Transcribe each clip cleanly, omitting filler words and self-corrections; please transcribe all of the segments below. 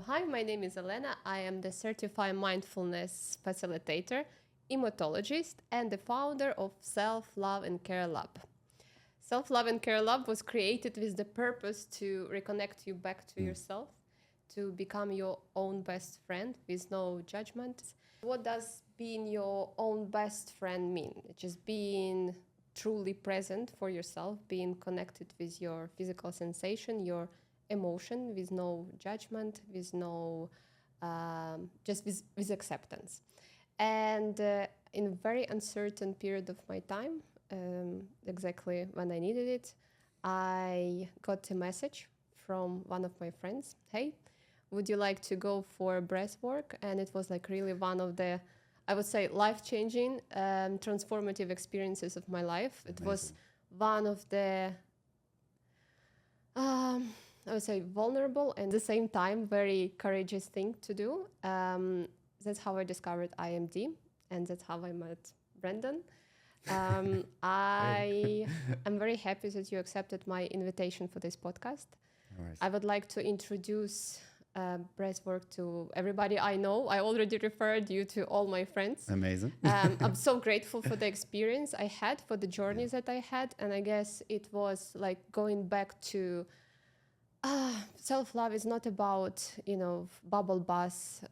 Hi, my name is Elena. I am the certified mindfulness facilitator, emotologist, and the founder of Self Love and Care Lab. Self Love and Care Lab was created with the purpose to reconnect you back to yourself, to become your own best friend with no judgment. What does being your own best friend mean? Just being truly present for yourself, being connected with your physical sensation, your emotion, with no judgment, with no, just with acceptance. And in a very uncertain period of my time, exactly when I needed it, I got a message from one of my friends. Hey, would you like to go for breath work? And it was like really one of the, I would say, life-changing, transformative experiences of my life. It was one of the, I would say, vulnerable and at the same time very courageous thing to do. That's how I discovered IMD, and that's how I met Brendan. I am very happy that you accepted my invitation for this podcast. No worries. I would like to introduce breathwork to everybody I know. I already referred you to all my friends. Amazing. I'm so grateful for the experience I had, for the journeys that I had. And I guess it was like going back to self-love is not about, bubble baths,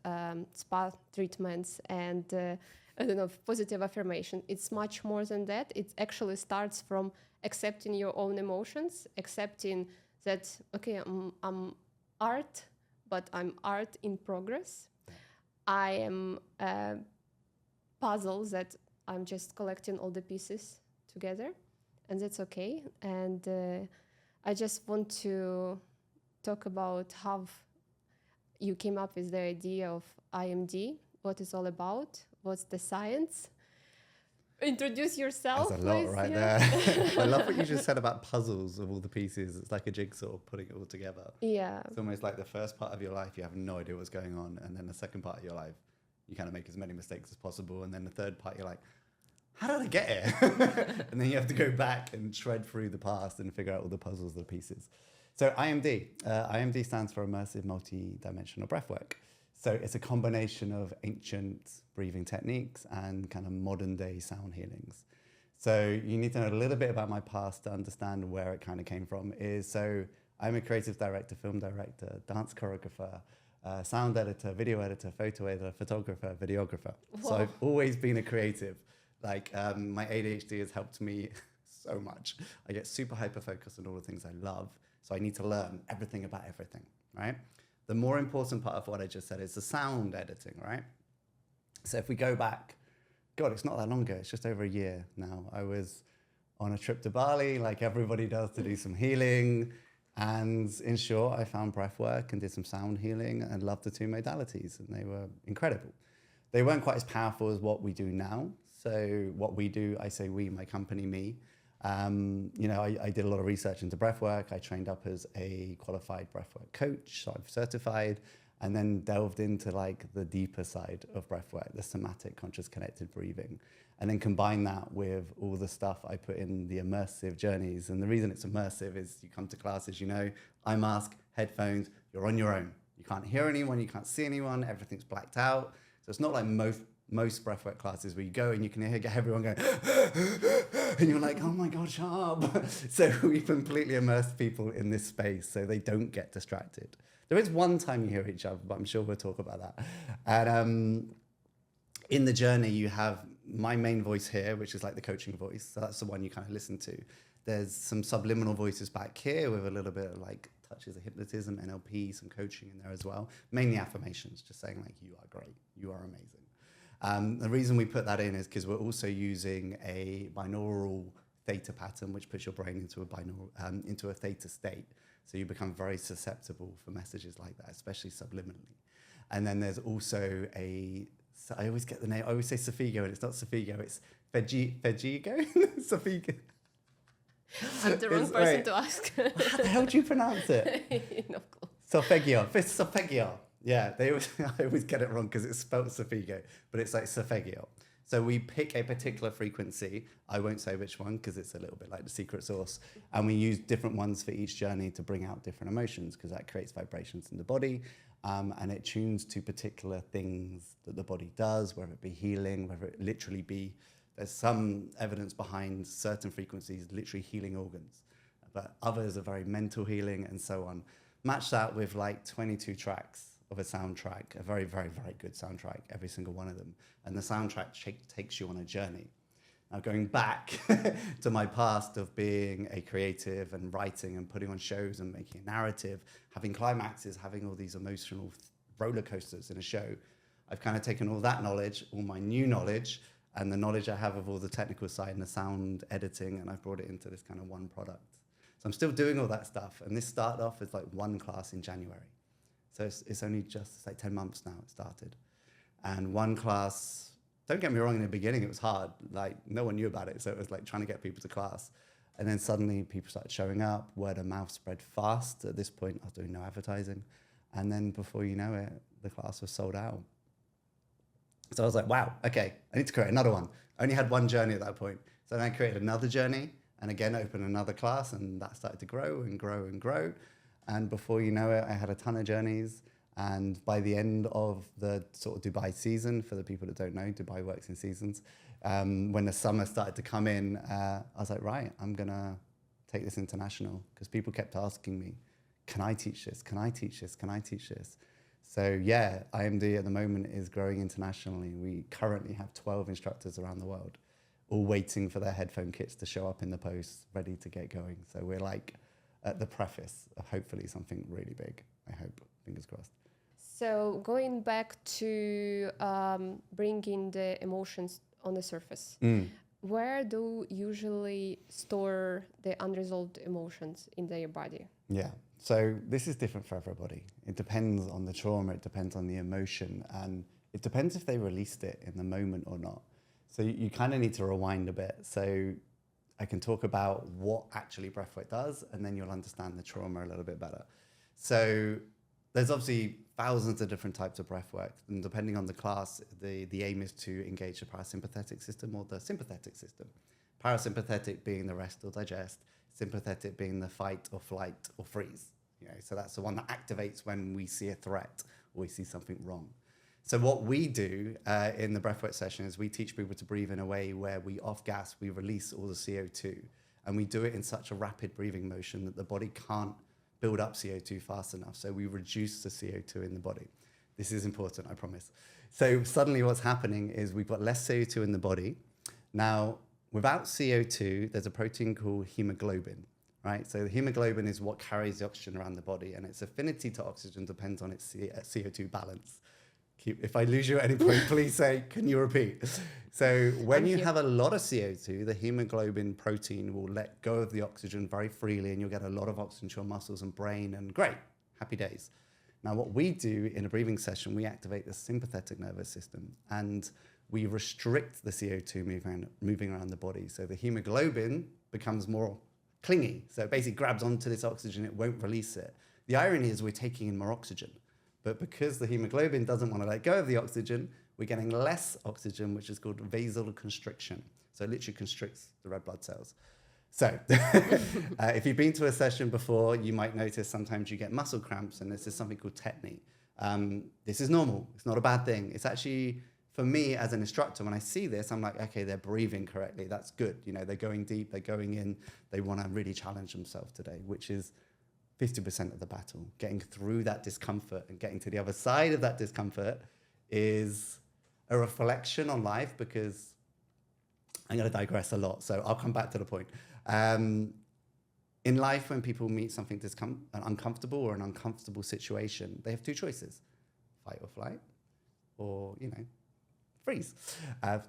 spa treatments, and I don't know, positive affirmation. It's much more than that. It actually starts from accepting your own emotions, accepting that, okay, I'm art, but I'm art in progress. I am a puzzle that I'm just collecting all the pieces together, and that's okay. And I just want to talk about how you came up with the idea of IMD, what it's all about, what's the science. Introduce yourself, There's a lot please. right there. I love what you just said about puzzles of all the pieces. It's like a jigsaw, putting it all together. Yeah. It's almost like the first part of your life, you have no idea what's going on. And then the second part of your life, you kind of make as many mistakes as possible. And then the third part, you're like, how did I get here? And then you have to go back and shred through the past and figure out all the puzzles, the pieces. So IMD. IMD stands for Immersive Multi-Dimensional Breathwork. So it's a combination of ancient breathing techniques and kind of modern day sound healings. So you need to know a little bit about my past to understand where it kind of came from. So I'm a creative director, film director, dance choreographer, sound editor, video editor, photo editor, photographer, videographer. Whoa. So I've always been a creative. Like my ADHD has helped me so much. I get super hyper focused on all the things I love. So I need to learn everything about everything, right? The more important part of what I just said is the sound editing, right? So if we go back, God, it's not that long ago. It's just over a year now. I was on a trip to Bali, like everybody does, to do some healing. And in short, I found breath work and did some sound healing and loved the two modalities. And they were incredible. They weren't quite as powerful as what we do now. So what we do, I say we, my company, me. I did a lot of research into breathwork. I trained up as a qualified breathwork coach, so I've certified, and then delved into like the deeper side of breathwork, the somatic conscious connected breathing, and then combine that with all the stuff I put in the immersive journeys. And the reason it's immersive is you come to classes, eye mask, headphones, you're on your own. You can't hear anyone, you can't see anyone, everything's blacked out. So it's not like most breathwork classes where you go and you can hear everyone going and you're like, oh my God, shut up. So we completely immerse people in this space so they don't get distracted. There is one time you hear each other, but I'm sure we'll talk about that. And in the journey, you have my main voice here, which is like the coaching voice. So that's the one you kind of listen to. There's some subliminal voices back here with a little bit of like touches of hypnotism, NLP, some coaching in there as well. Mainly affirmations, just saying like, you are great, you are amazing. The reason we put that in is because we're also using a binaural theta pattern, which puts your brain into a theta state. So you become very susceptible for messages like that, especially subliminally. And then there's also I always get the name, I always say Sofigo, and it's not Sofigo, it's Fegigo? Sofigo. I'm the wrong person to ask. How the hell do you pronounce it? Of course. Solfeggio. Yeah, I always get it wrong because it's spelled Sofigo, but it's like Solfeggio. So we pick a particular frequency. I won't say which one because it's a little bit like the secret sauce. And we use different ones for each journey to bring out different emotions because that creates vibrations in the body. And it tunes to particular things that the body does, whether it be healing, whether it literally be, there's some evidence behind certain frequencies literally healing organs, but others are very mental healing and so on. Match that with like 22 tracks of a soundtrack, a very, very, very good soundtrack, every single one of them. And the soundtrack takes you on a journey. Now, going back to my past of being a creative and writing and putting on shows and making a narrative, having climaxes, having all these emotional roller coasters in a show, I've kind of taken all that knowledge, all my new knowledge, and the knowledge I have of all the technical side and the sound editing, and I've brought it into this kind of one product. So I'm still doing all that stuff. And this started off as like one class in January. So it's only just, it's like 10 months now it started. And one class, don't get me wrong, in the beginning it was hard. Like no one knew about it. So it was like trying to get people to class. And then suddenly people started showing up, word of mouth spread fast. At this point, I was doing no advertising. And then before you know it, the class was sold out. So I was like, wow, okay, I need to create another one. I only had one journey at that point. So then I created another journey and again, opened another class, and that started to grow and grow and grow. And before you know it, I had a ton of journeys. And by the end of the sort of Dubai season, for the people that don't know, Dubai works in seasons. When the summer started to come in, I was like, right, I'm gonna take this international, because people kept asking me, can I teach this? Can I teach this? Can I teach this? So yeah, IMD at the moment is growing internationally. We currently have 12 instructors around the world, all waiting for their headphone kits to show up in the post, ready to get going. So we're like at the preface of hopefully something really big, I hope, fingers crossed. So going back to bringing the emotions on the surface, where do you usually store the unresolved emotions in their body? Yeah, so this is different for everybody. It depends on the trauma, it depends on the emotion, and it depends if they released it in the moment or not. So you kind of need to rewind a bit. So I can talk about what actually breathwork does, and then you'll understand the trauma a little bit better. So there's obviously thousands of different types of breathwork, and depending on the class, the aim is to engage the parasympathetic system or the sympathetic system. Parasympathetic being the rest or digest, sympathetic being the fight or flight or freeze. You know, so that's the one that activates when we see a threat or we see something wrong. So what we do in the breathwork session is we teach people to breathe in a way where we off gas, we release all the CO2, and we do it in such a rapid breathing motion that the body can't build up CO2 fast enough. So we reduce the CO2 in the body. This is important, I promise. So suddenly what's happening is we've got less CO2 in the body. Now, without CO2, there's a protein called hemoglobin, right? So the hemoglobin is what carries the oxygen around the body, and its affinity to oxygen depends on its CO2 balance. If I lose you at any point, please say, can you repeat? So when you have a lot of CO2, the hemoglobin protein will let go of the oxygen very freely, and you'll get a lot of oxygen to your muscles and brain, and great, happy days. Now, what we do in a breathing session, we activate the sympathetic nervous system, and we restrict the CO2 moving around the body. So the hemoglobin becomes more clingy. So it basically grabs onto this oxygen, it won't release it. The irony is we're taking in more oxygen. But because the hemoglobin doesn't want to let go of the oxygen, we're getting less oxygen, which is called vasoconstriction. So it literally constricts the red blood cells. So if you've been to a session before, you might notice sometimes you get muscle cramps, and this is something called tetany. This is normal. It's not a bad thing. It's actually, for me as an instructor, when I see this, I'm like, okay, they're breathing correctly. That's good. You know, they're going deep, they're going in. They want to really challenge themselves today, which is 50% of the battle. Getting through that discomfort and getting to the other side of that discomfort is a reflection on life, because I'm going to digress a lot, so I'll come back to the point. In life, when people meet something uncomfortable or an uncomfortable situation, they have two choices: fight or flight, or, you know, freeze.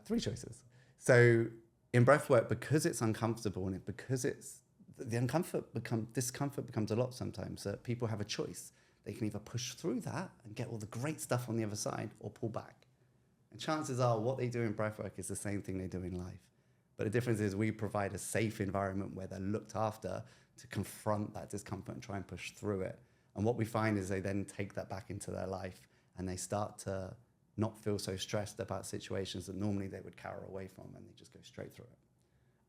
Three choices. So in breathwork, because it's uncomfortable and because it's discomfort becomes a lot sometimes. So people have a choice. They can either push through that and get all the great stuff on the other side, or pull back. And chances are what they do in breathwork is the same thing they do in life. But the difference is we provide a safe environment where they're looked after to confront that discomfort and try and push through it. And what we find is they then take that back into their life, and they start to not feel so stressed about situations that normally they would cower away from, and they just go straight through it.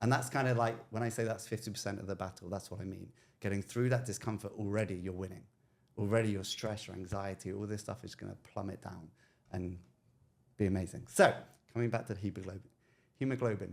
And that's kind of like, when I say that's 50% of the battle, that's what I mean. Getting through that discomfort, already you're winning. already your stress, your anxiety, all this stuff is going to plummet down and be amazing. So coming back to the hemoglobin.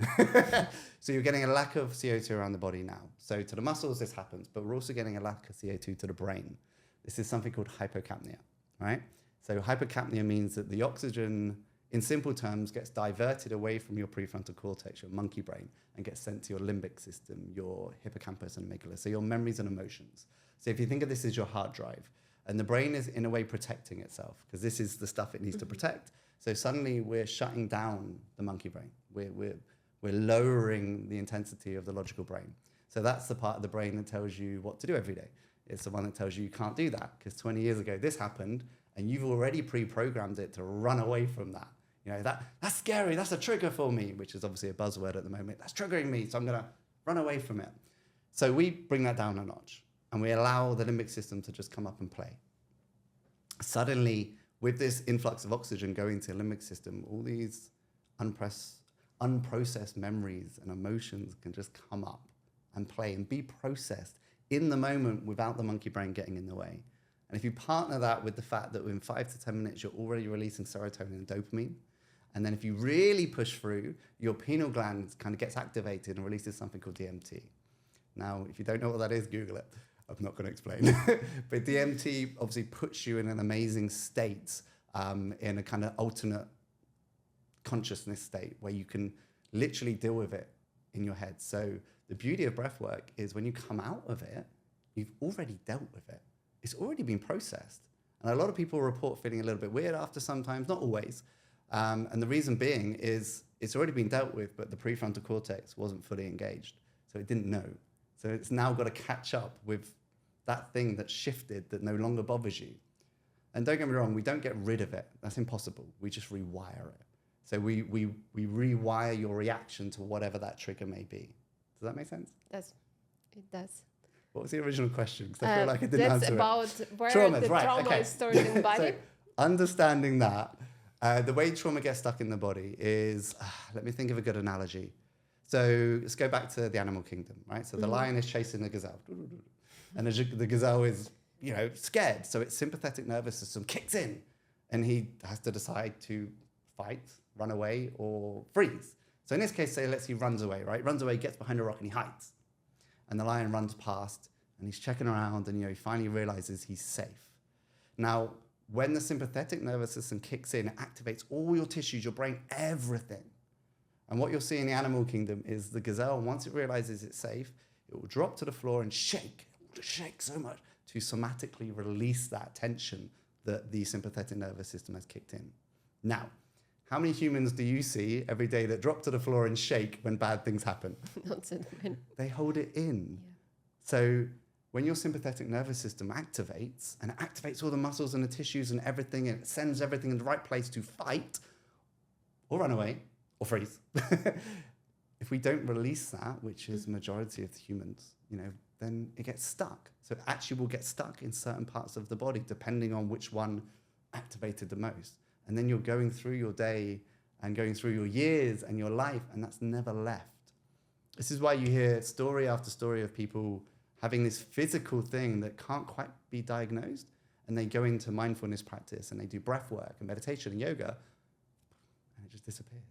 So you're getting a lack of CO2 around the body now. So to the muscles, this happens, but we're also getting a lack of CO2 to the brain. This is something called hypocapnia, right? So hypocapnia means that the oxygen, in simple terms, gets diverted away from your prefrontal cortex, your monkey brain, and gets sent to your limbic system, your hippocampus and amygdala, so your memories and emotions. So if you think of this as your hard drive, and the brain is in a way protecting itself, because this is the stuff it needs to protect. So suddenly we're shutting down the monkey brain. We're lowering the intensity of the logical brain. So that's the part of the brain that tells you what to do every day. It's the one that tells you can't do that, because 20 years ago this happened, and you've already pre-programmed it to run away from that. You know, that's scary, that's a trigger for me, which is obviously a buzzword at the moment. That's triggering me, so I'm gonna run away from it. So we bring that down a notch, and we allow the limbic system to just come up and play. Suddenly, with this influx of oxygen going to the limbic system, all these unprocessed memories and emotions can just come up and play and be processed in the moment without the monkey brain getting in the way. And if you partner that with the fact that within 5 to 10 minutes, you're already releasing serotonin and dopamine, and then if you really push through, your pineal gland kind of gets activated and releases something called DMT. Now, if you don't know what that is, Google it. I'm not going to explain. But DMT obviously puts you in an amazing state, in a kind of alternate consciousness state where you can literally deal with it in your head. So the beauty of breath work is when you come out of it, you've already dealt with it. It's already been processed. And a lot of people report feeling a little bit weird after sometimes, not always. And the reason being is it's already been dealt with, but the prefrontal cortex wasn't fully engaged. So it didn't know. So it's now got to catch up with that thing that shifted that no longer bothers you. And don't get me wrong, we don't get rid of it. That's impossible. We just rewire it. So we rewire your reaction to whatever that trigger may be. Does that make sense? It does. What was the original question? Because I feel like I didn't that's answer about it. where Traumas, the right, trauma okay. is stored in the body. So understanding that, the way trauma gets stuck in the body is, let me think of a good analogy. So let's go back to the animal kingdom, right? So the lion is chasing the gazelle. And the gazelle is, scared. So its sympathetic nervous system kicks in, and he has to decide to fight, run away, or freeze. So in this case, say, let's say he runs away, right? Runs away, gets behind a rock, and he hides. And the lion runs past, and he's checking around, and he finally realizes he's safe. Now, when the sympathetic nervous system kicks in, it activates all your tissues, your brain, everything. And what you'll see in the animal kingdom is the gazelle, once it realizes it's safe, it will drop to the floor and shake. It will just shake so much to somatically release that tension that the sympathetic nervous system has kicked in. Now, how many humans do you see every day that drop to the floor and shake when bad things happen? Not so many. They hold it in. Yeah. So when your sympathetic nervous system activates, and it activates all the muscles and the tissues and everything, and it sends everything in the right place to fight or run away or freeze. If we don't release that, which is the majority of humans, then it gets stuck. So it actually will get stuck in certain parts of the body, depending on which one activated the most. And then you're going through your day and going through your years and your life, and that's never left. This is why you hear story after story of people having this physical thing that can't quite be diagnosed, and they go into mindfulness practice and they do breath work and meditation and yoga, and it just disappears.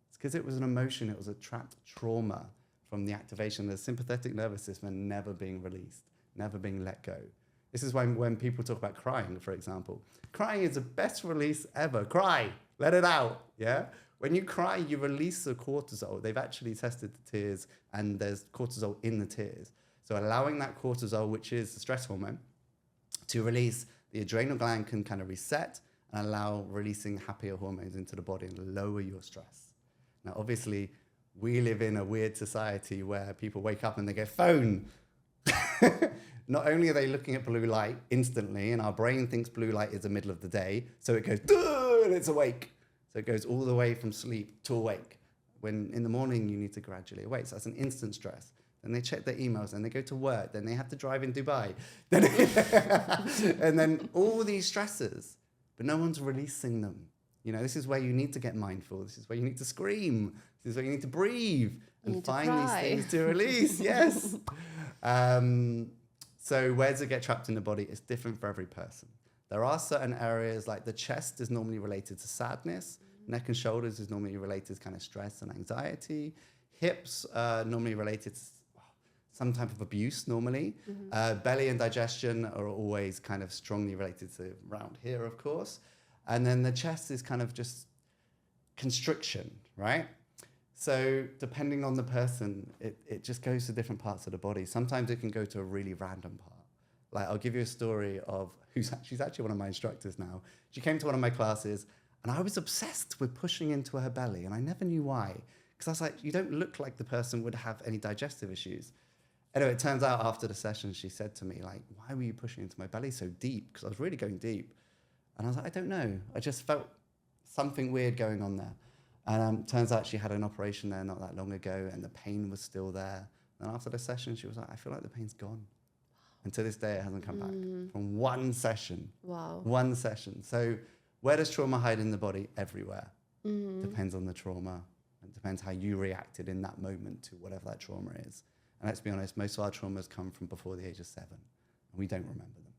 It's because it was an emotion, it was a trapped trauma from the activation of the sympathetic nervous system and never being released, never being let go. This is why when people talk about crying, for example, crying is the best release ever. Cry, let it out, yeah? When you cry, you release the cortisol. They've actually tested the tears, and there's cortisol in the tears. So allowing that cortisol, which is the stress hormone, to release, the adrenal gland can kind of reset and allow releasing happier hormones into the body and lower your stress. Now, obviously, we live in a weird society where people wake up and they go, phone. Not only are they looking at blue light instantly, and our brain thinks blue light is the middle of the day, so it goes, duh, and it's awake. So it goes all the way from sleep to awake, when in the morning you need to gradually awake. So that's an instant stress. Then they check their emails, and they go to work, then they have to drive in Dubai. And then all these stresses, but no one's releasing them. This is where you need to get mindful. This is where you need to scream. This is where you need to breathe and find these things to release. Yes. So where does it get trapped in the body? It's different for every person. There are certain areas, like the chest is normally related to sadness. Neck and shoulders is normally related to kind of stress and anxiety. Hips are normally related to some type of abuse normally. Belly and digestion are always kind of strongly related to around here, of course. And then the chest is kind of just constriction, right? So depending on the person, it just goes to different parts of the body. Sometimes it can go to a really random part. Like I'll give you a story of she's actually one of my instructors now. She came to one of my classes and I was obsessed with pushing into her belly and I never knew why. Because I was like, you don't look like the person would have any digestive issues. Anyway, it turns out after the session, she said to me, like, why were you pushing into my belly so deep? Because I was really going deep. And I was like, I don't know. I just felt something weird going on there. And turns out she had an operation there not that long ago and the pain was still there. And after the session, she was like, I feel like the pain's gone. And to this day, it hasn't come back from one session. Wow. One session. So where does trauma hide in the body? Everywhere. Depends on the trauma. It depends how you reacted in that moment to whatever that trauma is. And let's be honest, most of our traumas come from before the age of 7. And we don't remember them.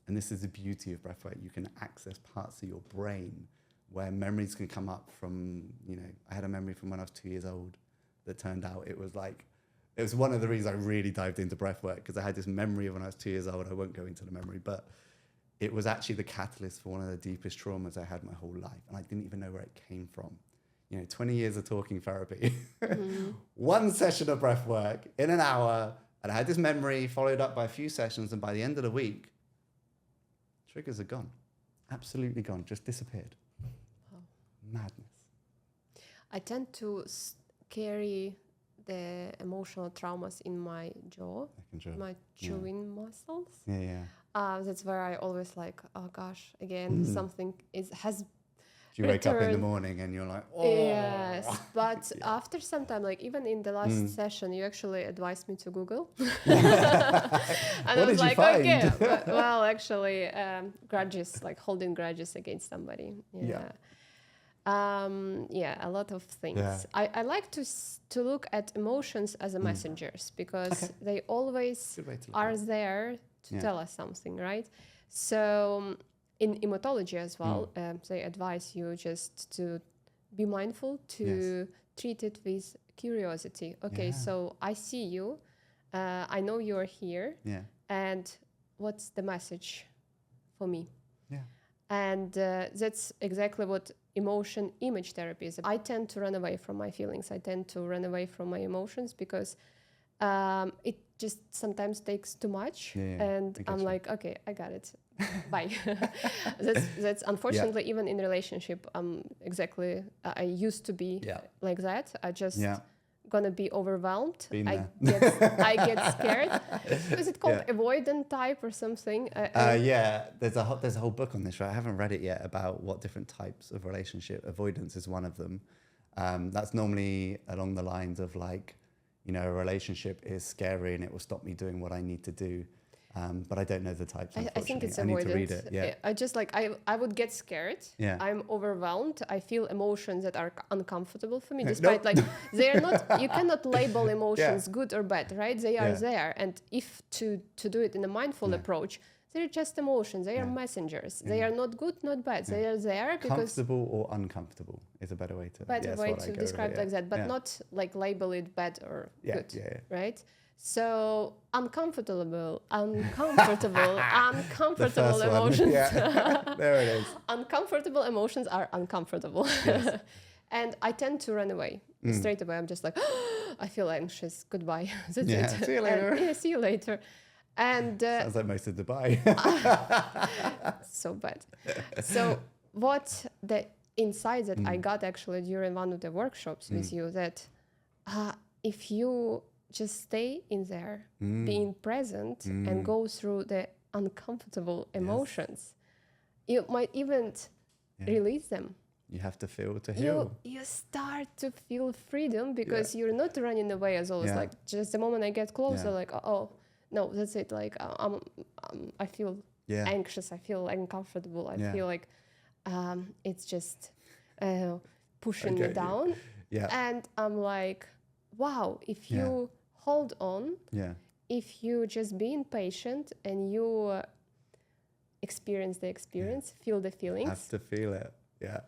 And this is the beauty of breathwork. You can access parts of your brain where memories can come up from, I had a memory from when I was 2 years old that turned out it was one of the reasons I really dived into breathwork, because I had this memory of when I was 2 years old. I won't go into the memory, but it was actually the catalyst for one of the deepest traumas I had my whole life. And I didn't even know where it came from. 20 years of talking therapy, one session of breathwork in an hour. And I had this memory followed up by a few sessions. And by the end of the week, triggers are gone. Absolutely gone. Just disappeared. Wow. Madness. I tend to carry the emotional traumas in my jaw, my chewing muscles. Yeah. That's where I always like, oh gosh, again, something has. You wake up in the morning and you're like, oh. Yes, but after some time, like even in the last session, you actually advised me to Google. And I was like, okay, well, actually, grudges, like holding grudges against somebody. Yeah. A lot of things. Yeah. I like to look at emotions as a messengers, because they always are there to tell us something, right? So in hematology as well, they advise you just to be mindful, to treat it with curiosity. Okay, so I see you, I know you're here, and what's the message for me? Yeah. And that's exactly what emotion image therapy is. I tend to run away from my feelings. I tend to run away from my emotions because it just sometimes takes too much. And I'm like, okay, I got it. Bye. That's unfortunately even in relationship. Exactly. I used to be like that. I just gonna be overwhelmed. I get scared. Is it called avoidant type or something? There's a whole book on this, right? I haven't read it yet, about what different types of relationship. Avoidance is one of them. That's normally along the lines of like, a relationship is scary and it will stop me doing what I need to do. But I don't know the types. I think it's avoidant. I need to read it. Yeah. I just I would get scared. Yeah. I'm overwhelmed. I feel emotions that are uncomfortable for me, despite they're not. You cannot label emotions good or bad, right? They are there, and if to do it in a mindful approach, they're just emotions. They are messengers. They are not good, not bad. They are there because comfortable or uncomfortable is a better way to describe it like that, but not like label it bad or good, right? So uncomfortable emotions. There it is. Uncomfortable emotions are uncomfortable. Yes. And I tend to run away straight away. I'm just like, I feel anxious. Goodbye. That's it. See you later. See you later. And sounds like most of Dubai. So bad. So what the insight that I got actually during one of the workshops with you, that if you just stay in there, being present and go through the uncomfortable emotions, you might even release them. You have to feel to heal. You start to feel freedom because you're not running away as always. Like just the moment I get closer, like, oh, no, that's it. Like I feel anxious. I feel uncomfortable. I feel like it's just pushing me down. Yeah. And I'm like, wow, if you hold on if you just being patient and you experience the experience, feel the feelings. Have to feel it. Yeah.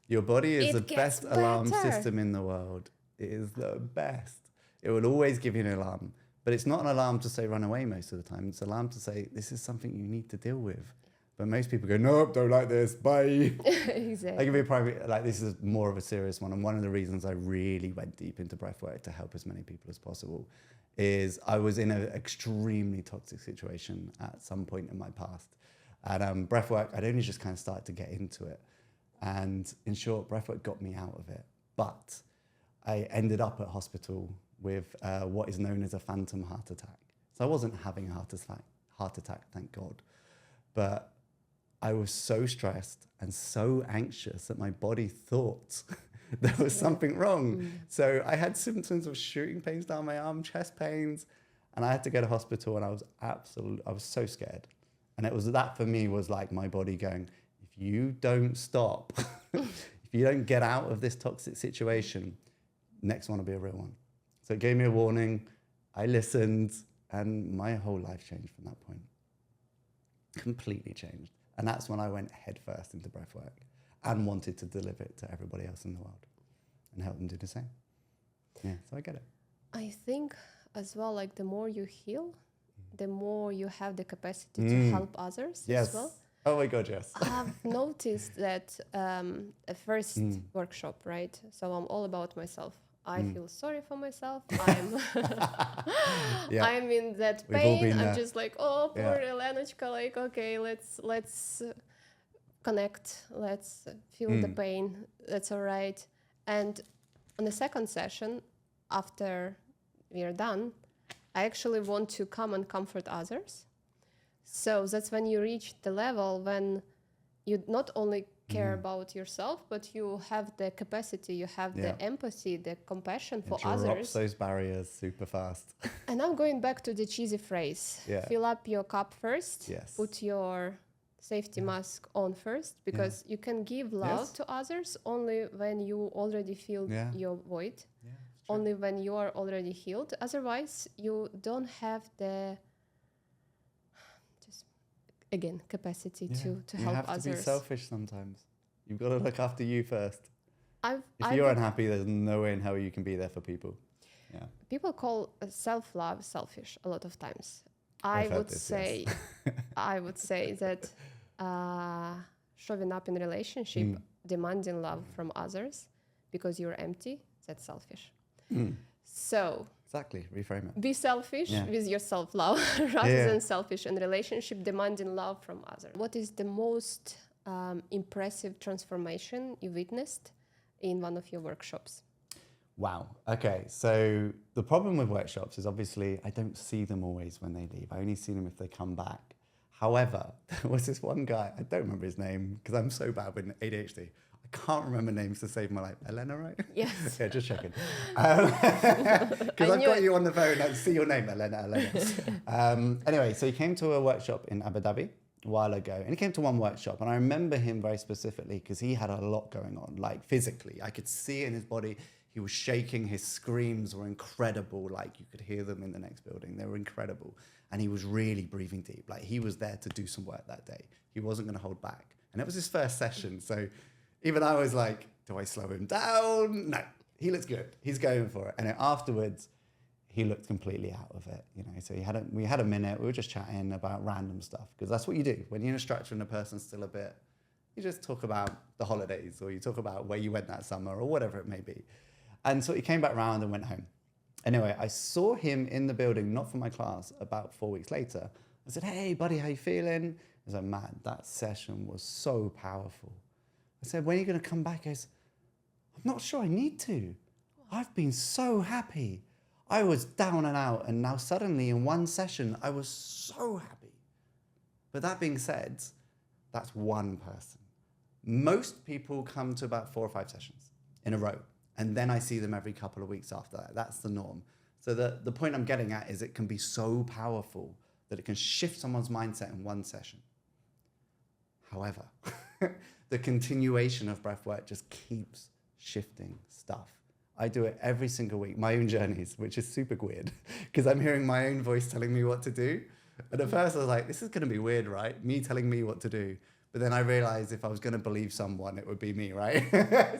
Your body is It the gets best alarm better. system in the world. It is the best. It will always give you an alarm. But it's not an alarm to say run away most of the time. It's an alarm to say this is something you need to deal with. But most people go, nope, don't like this, bye. Exactly. I give you a private, like this is more of a serious one. And one of the reasons I really went deep into breathwork to help as many people as possible is I was in an extremely toxic situation at some point in my past. And breathwork, I'd only just kind of started to get into it. And in short, breathwork got me out of it. But I ended up at hospital with what is known as a phantom heart attack. So I wasn't having a heart attack, thank God. But I was so stressed and so anxious that my body thought there was something wrong. So I had symptoms of shooting pains down my arm, chest pains, and I had to go to hospital, and I was so scared. And it was that for me was like my body going, if you don't stop, if you don't get out of this toxic situation, next one will be a real one. So it gave me a warning. I listened, and my whole life changed from that point. Completely changed. And that's when I went headfirst into breathwork and wanted to deliver it to everybody else in the world and help them do the same. Yeah, so I get it. I think as well, like the more you heal, the more you have the capacity to help others as well. Oh my God, yes. I've noticed that at first workshop, right? So I'm all about myself. I feel sorry for myself. I'm in that We've all pain. been I'm there. just like, oh, poor Yeah. Elenochka. Like, okay, let's connect. Let's feel the pain. That's all right. And on the second session, after we are done, I actually want to come and comfort others. So that's when you reach the level when you not only care about yourself, but you have the capacity, you have the empathy, the compassion for It drops others. those barriers super fast. And I'm going back to the cheesy phrase. Yeah. Fill up your cup first. Yes. Put your safety mask on first, because you can give love to others only when you already filled your void. Yeah, Only when you are already healed. Otherwise, you don't have the again capacity to help others. You have to be selfish sometimes. You've got to look after you first. If I've you're unhappy, there's no way in hell you can be there for people. Yeah. People call self-love selfish a lot of times. I've I heard would this, say I would say that showing up in a relationship, demanding love from others because you're empty, that's selfish. So Exactly, reframe it. be selfish with your self-love rather than selfish in relationship, demanding love from others. What is the most impressive transformation you witnessed in one of your workshops? Wow. Okay. So the problem with workshops is obviously I don't see them always when they leave. I only see them if they come back. However, there was this one guy, I don't remember his name because I'm so bad with ADHD. I can't remember names to save my life. Elena, right? Yes. Yeah, just checking. Because I've got you on the phone. I see your name, Elena. Anyway, so he came to a workshop in Abu Dhabi a while ago. And he came to one workshop. And I remember him very specifically because he had a lot going on, like physically. I could see it in his body. He was shaking. His screams were incredible. Like you could hear them in the next building. They were incredible. And he was really breathing deep. Like he was there to do some work that day. He wasn't going to hold back. And it was his first session. So even I was like, do I slow him down? No, he looks good. He's going for it. And then afterwards, he looked completely out of it. You know, so we had a minute. We were just chatting about random stuff because that's what you do when you're in a structure and the person's still a bit. You just talk about the holidays or you talk about where you went that summer or whatever it may be. And so he came back round and went home. Anyway, I saw him in the building, not for my class, about 4 weeks later. I said, hey, buddy, how you feeling? I was like, man, that session was so powerful. I said, when are you going to come back? He goes, I'm not sure I need to. I've been so happy. I was down and out, and now suddenly in one session, I was so happy. But that being said, that's one person. Most people come to about 4 or 5 sessions in a row, and then I see them every couple of weeks after that. That's the norm. So the point I'm getting at is it can be so powerful that it can shift someone's mindset in one session. However, the continuation of breath work just keeps shifting stuff. I do it every single week, my own journeys, which is super weird because I'm hearing my own voice telling me what to do. And at first I was like, this is going to be weird, right? Me telling me what to do. But then I realized if I was going to believe someone, it would be me, right?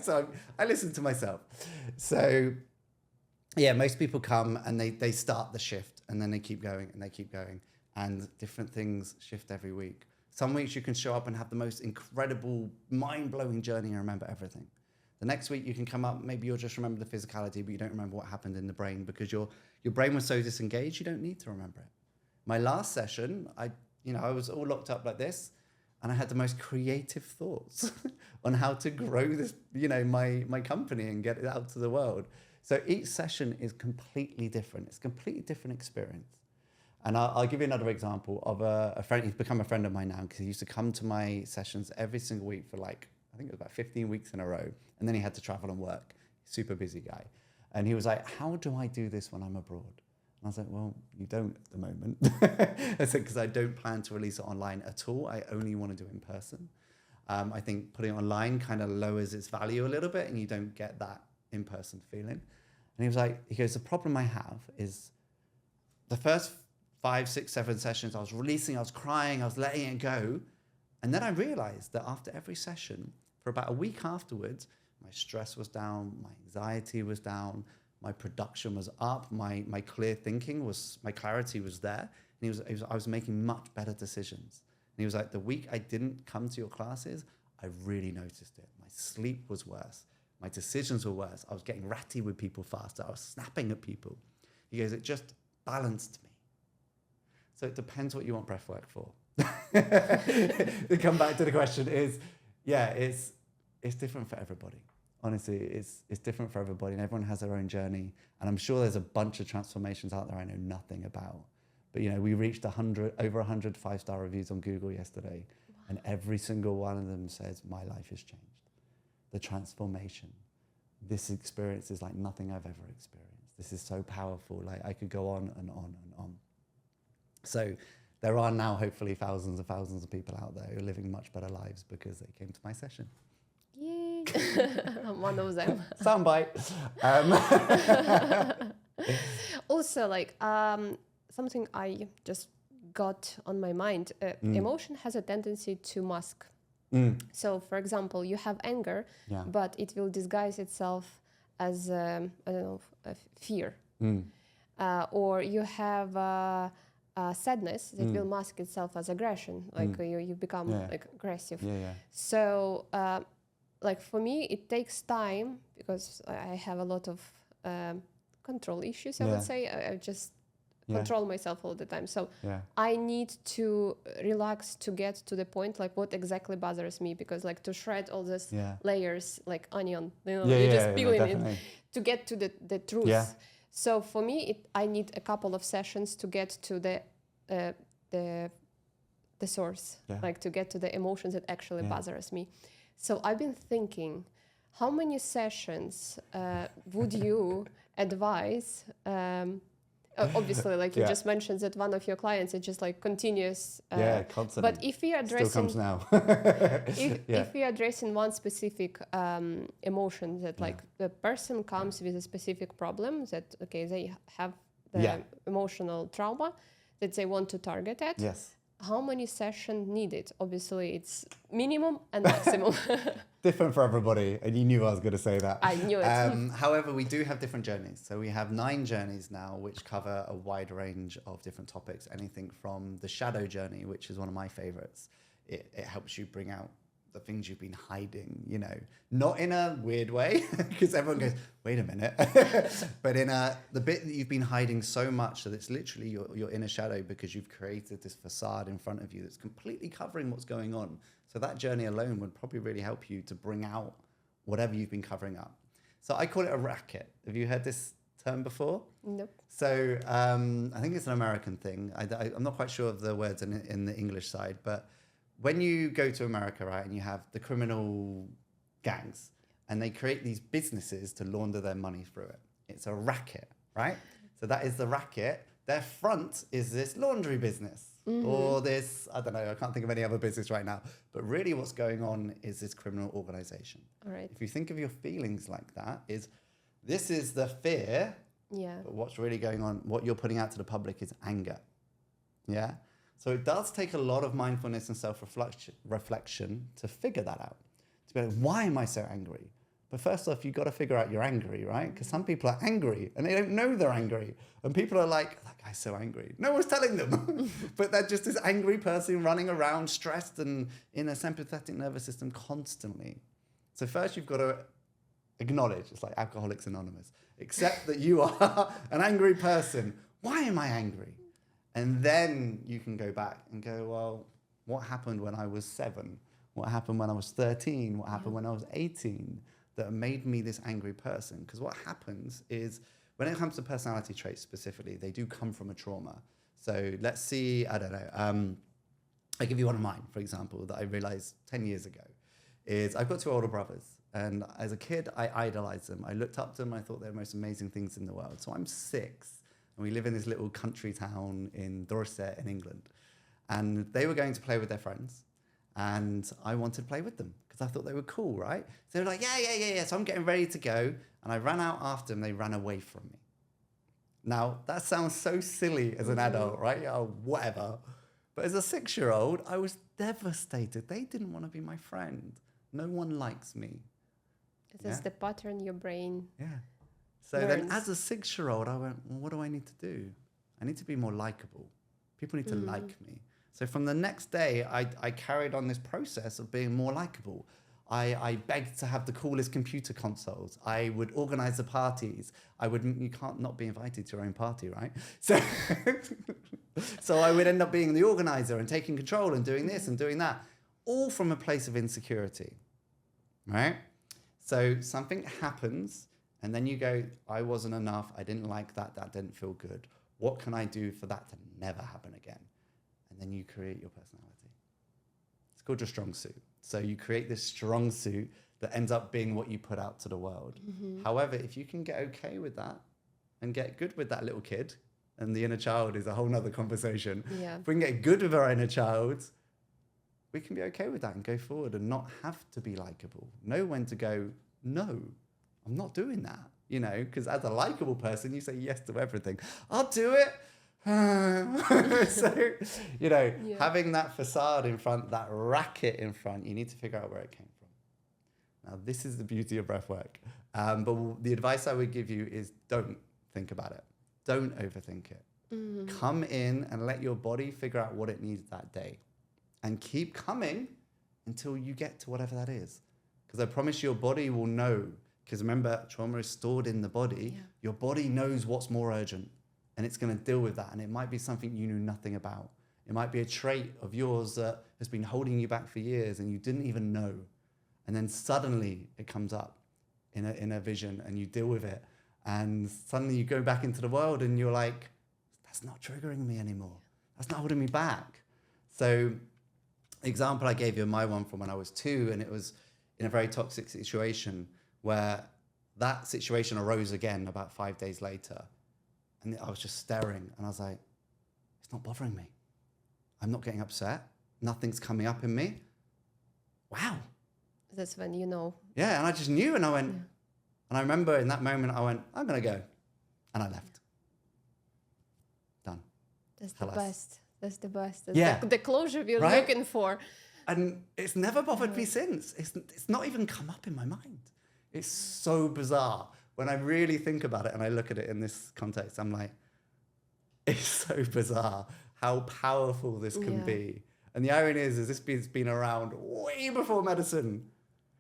So I listen to myself. So yeah, most people come and they start the shift and then they keep going and they keep going. And different things shift every week. Some weeks you can show up and have the most incredible, mind-blowing journey and remember everything. The next week you can come up, maybe you'll just remember the physicality, but you don't remember what happened in the brain because your brain was so disengaged, you don't need to remember it. My last session, I was all locked up like this, and I had the most creative thoughts on how to grow this, my company and get it out to the world. So each session is completely different. It's a completely different experience. And I'll give you another example of a friend. He's become a friend of mine now because he used to come to my sessions every single week for I think it was about 15 weeks in a row. And then he had to travel and work. Super busy guy. And he was like, how do I do this when I'm abroad? And I was like, well, you don't at the moment. I said, because I don't plan to release it online at all. I only want to do it in person. I think putting it online kind of lowers its value a little bit and you don't get that in-person feeling. And he goes, the problem I have is the first 5, 6, 7 sessions, I was releasing, I was crying, I was letting it go. And then I realized that after every session, for about a week afterwards, my stress was down, my anxiety was down, my production was up, my clear thinking was, my clarity was there. And I was making much better decisions. And he was like, the week I didn't come to your classes, I really noticed it. My sleep was worse. My decisions were worse. I was getting ratty with people faster. I was snapping at people. He goes, it just balanced me. So it depends what you want breathwork for. To come back to the question is, yeah, it's different for everybody. Honestly, it's different for everybody and everyone has their own journey. And I'm sure there's a bunch of transformations out there I know nothing about. But we reached over 100 5-star reviews on Google yesterday. Wow. And every single one of them says, my life has changed. The transformation. This experience is like nothing I've ever experienced. This is so powerful. I could go on and on and on. So there are now hopefully thousands and thousands of people out there who are living much better lives because they came to my session. Yay! I'm one of them. Soundbite. Also, something I just got on my mind. Emotion has a tendency to mask. So, for example, you have anger, but it will disguise itself as fear. Or you have sadness that will mask itself as aggression, you become aggressive. So for me it takes time because I have a lot of control issues. I would say I just control myself all the time, so I need to relax to get to the point what exactly bothers me, because to shred all these layers like onion, you're just peeling it to get to the truth. So for me, I need a couple of sessions to get to the source, to get to the emotions that actually bothers me. So I've been thinking, how many sessions would you advise? Obviously, you just mentioned that one of your clients is just continuous. Constantly. But if we are addressing, still comes now. if we are addressing one specific emotion, that the person comes with a specific problem, that they have the emotional trauma that they want to target at. Yes. How many sessions needed? Obviously, it's minimum and maximum. Different for everybody, and you knew I was going to say that. I knew it. However, we do have different journeys. So we have 9 journeys now, which cover a wide range of different topics. Anything from the shadow journey, which is one of my favorites. It helps you bring out the things you've been hiding, not in a weird way, because everyone goes, wait a minute, but in the bit that you've been hiding so much that it's literally your inner shadow, because you've created this facade in front of you that's completely covering what's going on. So that journey alone would probably really help you to bring out whatever you've been covering up. So I call it a racket. Have you heard this term before? Nope. So I think it's an American thing. I'm not quite sure of the words in the English side, but when you go to America, right, and you have the criminal gangs, and they create these businesses to launder their money through it. It's a racket, right? So that is the racket. Their front is this laundry business, or this, I don't know, I can't think of any other business right now. But really what's going on is this criminal organization. All right. If you think of your feelings like that, is This is the fear. Yeah. But what's really going on, what you're putting out to the public is anger. Yeah? So it does take a lot of mindfulness and self-reflection to figure that out. To be like, why am I so angry? But first off, you've got to figure out you're angry, right? Because some people are angry and they don't know they're angry. And people are like, that guy's so angry. No one's telling them. But they're just this angry person running around, stressed and in a sympathetic nervous system constantly. So first you've got to acknowledge, it's like Alcoholics Anonymous, accept that you are an angry person. Why am I angry? And then you can go back and go, well, what happened when I was 7? What happened when I was 13? What happened when I was 18 that made me this angry person? Because what happens is, when it comes to personality traits specifically, they do come from a trauma. So let's see, I don't know, I give you one of mine, for example, that I realized 10 years ago, is I've got 2 older brothers. And as a kid, I idolized them. I looked up to them. I thought they were the most amazing things in the world. So I'm 6, and we live in this little country town in Dorset in England. And they were going to play with their friends, and I wanted to play with them because I thought they were cool, right? So they were like, yeah. So I'm getting ready to go, and I ran out after them. They ran away from me. Now, that sounds so silly as an adult, right? Oh, whatever. But as a 6-year-old, I was devastated. They didn't want to be my friend. No one likes me. This is the pattern your brain. Yeah. So learns. then as a 6-year-old, I went, well, what do I need to do? I need to be more likable. People need to like me. So from the next day, I carried on this process of being more likable. I begged to have the coolest computer consoles. I would organize the parties. You can't not be invited to your own party, right? So, so I would end up being the organizer and taking control and doing this and doing that, all from a place of insecurity, right? So something happens, and then you go, I wasn't enough. I didn't like that. That didn't feel good. What can I do for that to never happen again? And then you create your personality. It's called your strong suit. So you create this strong suit that ends up being what you put out to the world. However, if you can get okay with that and get good with that little kid, and the inner child is a whole nother conversation. Yeah. If we can get good with our inner child, we can be okay with that and go forward and not have to be likable. Know when to go, no, I'm not doing that. You know, because as a likable person, you say yes to everything. I'll do it. So, you know, having that facade in front, that racket in front, you need to figure out where it came from. Now, this is the beauty of breath work. But the advice I would give you is don't think about it. Don't overthink it. Come in and let your body figure out what it needs that day. And keep coming until you get to whatever that is. Because I promise your body will know. Because remember, trauma is stored in the body. Yeah. Your body knows what's more urgent. And it's going to deal with that. And it might be something you knew nothing about. It might be a trait of yours that has been holding you back for years and you didn't even know. And then suddenly it comes up in a vision and you deal with it. And suddenly you go back into the world and you're like, that's not triggering me anymore. That's not holding me back. So the example I gave you, my one from when I was 2, and it was in a very toxic situation where that situation arose again about 5 days later. And I was just staring and I was like, it's not bothering me. I'm not getting upset. Nothing's coming up in me. Wow. That's when you know. Yeah, and I just knew, and I went, and I remember in that moment, I went, I'm going to go. And I left. Done. That's Tell the us. best. That's the best. That's the closure we're looking for. And it's never bothered me since. It's not even come up in my mind. It's so bizarre. When I really think about it and I look at it in this context, I'm like, it's so bizarre how powerful this can be. And the irony is this has been around way before medicine.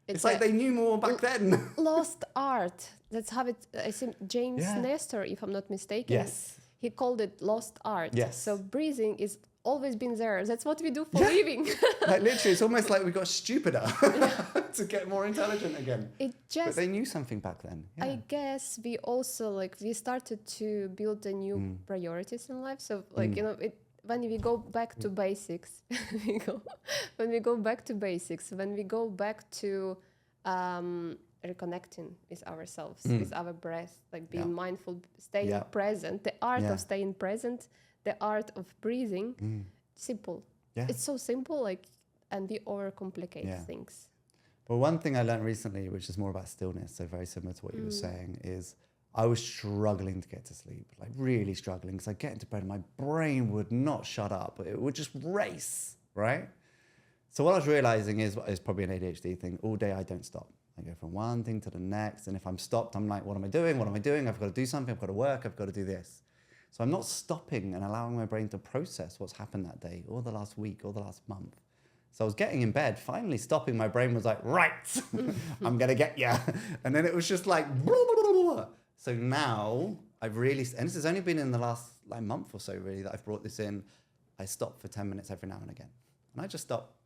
It's like they knew more back then. Lost art. That's how it, I think James Nestor, if I'm not mistaken. Yes. He called it lost art. Yes. So breathing is always been there. That's what we do for living. Like literally, it's almost like we got stupider to get more intelligent again. But they knew something back then. Yeah. I guess we also we started to build the new priorities in life. So you know, when we go back to basics, when we go back to reconnecting with ourselves, with our breath, like being mindful, staying present, the art of staying present, the art of breathing, simple. Yeah. It's so simple, and we overcomplicate things. Well, one thing I learned recently, which is more about stillness, so very similar to what you were saying, is I was struggling to get to sleep, like really struggling, because I'd get into bed and my brain would not shut up. It would just race, right? So what I was realizing is probably an ADHD thing. All day I don't stop. I go from one thing to the next. And if I'm stopped, I'm like, what am I doing? What am I doing? I've got to do something. I've got to work. I've got to do this. So I'm not stopping and allowing my brain to process what's happened that day or the last week or the last month. So I was getting in bed, finally stopping. My brain was like, right, I'm going to get you. And then it was just like, blah, blah, blah, blah. So now I've really, and this has only been in the last like month or so really that I've brought this in. I stop for 10 minutes every now and again. And I just stop.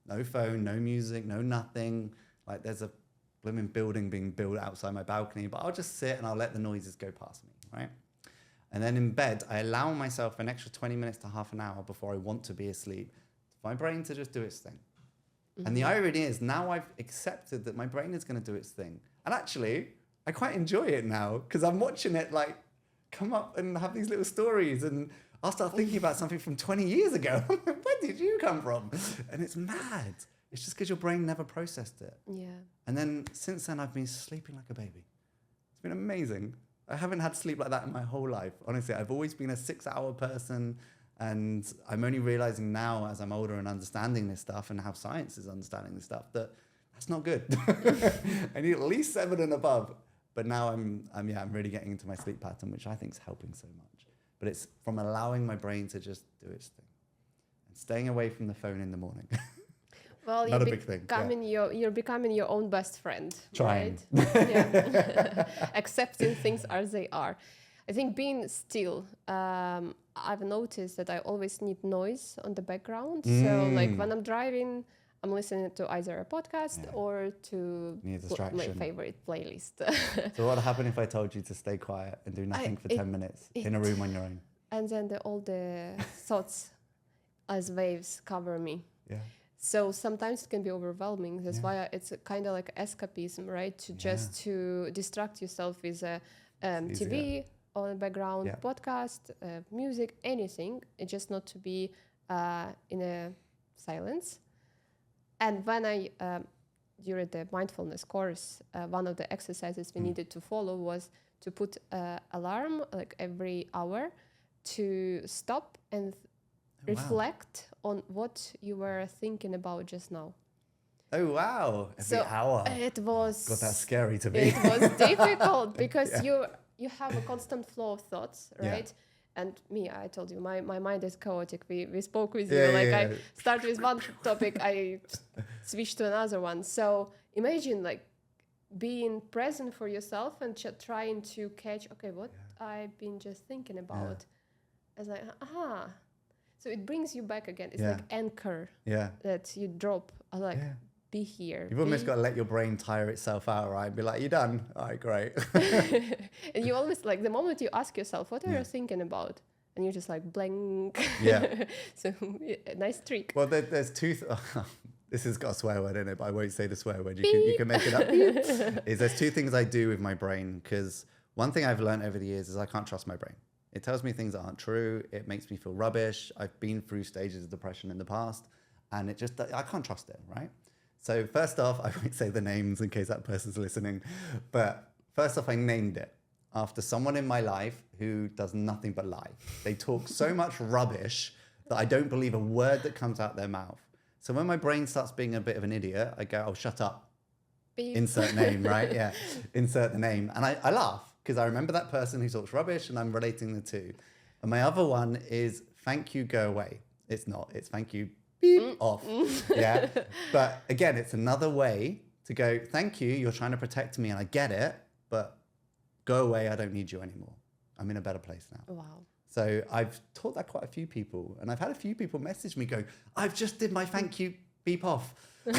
No phone, no music, no nothing. Like there's a blooming building being built outside my balcony, but I'll just sit and I'll let the noises go past me, right? And then in bed, I allow myself an extra 20 minutes to half an hour before I want to be asleep for my brain to just do its thing. And the irony is now I've accepted that my brain is going to do its thing. And actually, I quite enjoy it now because I'm watching it like come up and have these little stories and I'll start thinking about something from 20 years ago. Where did you come from? And it's mad. It's just because your brain never processed it. Yeah. And then since then, I've been sleeping like a baby. It's been amazing. I haven't had sleep like that in my whole life. Honestly, I've always been a 6-hour person. And I'm only realizing now as I'm older and understanding this stuff and how science is understanding this stuff that that's not good. I need at least 7 and above. But now I'm really getting into my sleep pattern, which I think is helping so much. But it's from allowing my brain to just do its thing and staying away from the phone in the morning. Well, Not a big thing. You're becoming your own best friend, Trying. right? Yeah. Accepting things as they are. I think being still, I've noticed that I always need noise on the background. So like when I'm driving, I'm listening to either a podcast or to my favorite playlist. So what would happen if I told you to stay quiet and do nothing for 10 minutes in a room on your own? And then all the thoughts as waves cover me. Yeah. So sometimes it can be overwhelming. That's why it's kind of like escapism, right? To distract yourself with a TV on the background, podcast, music, anything. It's just not to be in a silence. And when I, during the mindfulness course, one of the exercises we needed to follow was to put alarm like every hour to stop and reflect on what you were thinking about just now. Oh, wow. Every hour. It was... God, that's scary to me. It was difficult because you have a constant flow of thoughts, right? Yeah. And me, I told you, my mind is chaotic. We spoke with you. I start with one topic, I switch to another one. So imagine like being present for yourself and trying to catch, okay, what I've been just thinking about. It's like, So it brings you back again. It's like anchor that you drop. Be here. You've almost got to let your brain tire itself out, right? Be like, you done? All right, great. And you always, like, the moment you ask yourself, what are you thinking about? And you're just like, blank. Yeah. So, nice trick. Well, there's two... this has got a swear word in it, but I won't say the swear word. You can make it up. There's 2 things I do with my brain, because one thing I've learned over the years is I can't trust my brain. It tells me things that aren't true. It makes me feel rubbish. I've been through stages of depression in the past, and I can't trust it, right? So first off, I won't say the names in case that person's listening, but first off, I named it after someone in my life who does nothing but lie. They talk so much rubbish that I don't believe a word that comes out their mouth. So when my brain starts being a bit of an idiot, I go, oh, shut up. Beep. Insert name, right? Yeah, insert the name. And I laugh because I remember that person who talks rubbish and I'm relating the two. And my other one is thank you, go away. It's not, it's thank you, beep, off. Yeah. But again, it's another way to go, thank you, you're trying to protect me and I get it, but go away, I don't need you anymore. I'm in a better place now. Wow. So I've taught that quite a few people, and I've had a few people message me going, I've just did my thank you, beep off. And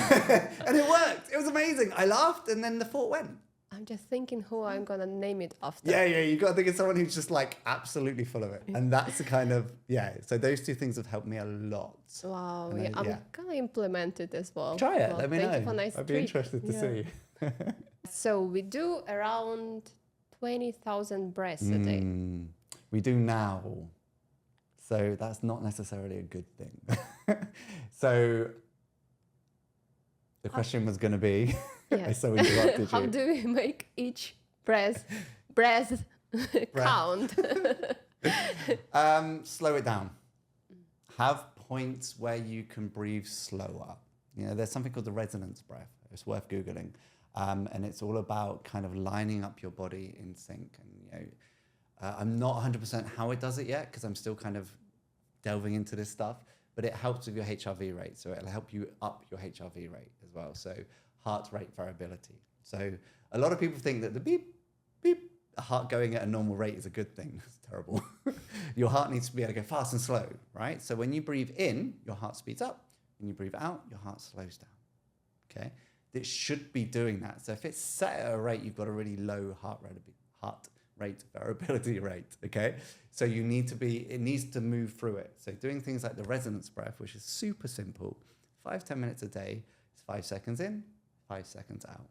it worked. It was amazing. I laughed and then the thought went. I'm just thinking who I'm going to name it after. Yeah, you got to think of someone who's just like absolutely full of it. And that's the kind of, so those 2 things have helped me a lot. Wow, I'm going to implement it as well. Try it, let me know. Thank you for nice I'd be interested to see. So we do around 20,000 breaths a day. We do now. So that's not necessarily a good thing. So The question was going to be, I Yes. so interrupted How you. do we make each breath count? Slow it down. Have points where you can breathe slower. You know, there's something called the resonance breath. It's worth Googling. And it's all about kind of lining up your body in sync. And, you know, I'm not 100% how it does it yet because I'm still kind of delving into this stuff, but it helps with your HRV rate. So it'll help you up your HRV rate as well. So heart rate variability. So a lot of people think that the beep, beep, heart going at a normal rate is a good thing. It's terrible. Your heart needs to be able to go fast and slow, right? So when you breathe in, your heart speeds up. When you breathe out, your heart slows down, okay? It should be doing that. So if it's set at a rate, you've got a really low heart rate variability rate, okay? So you need to be, it needs to move through it. So doing things like the resonance breath, which is super simple, 5-10 minutes a day, it's 5 seconds in, 5 seconds out.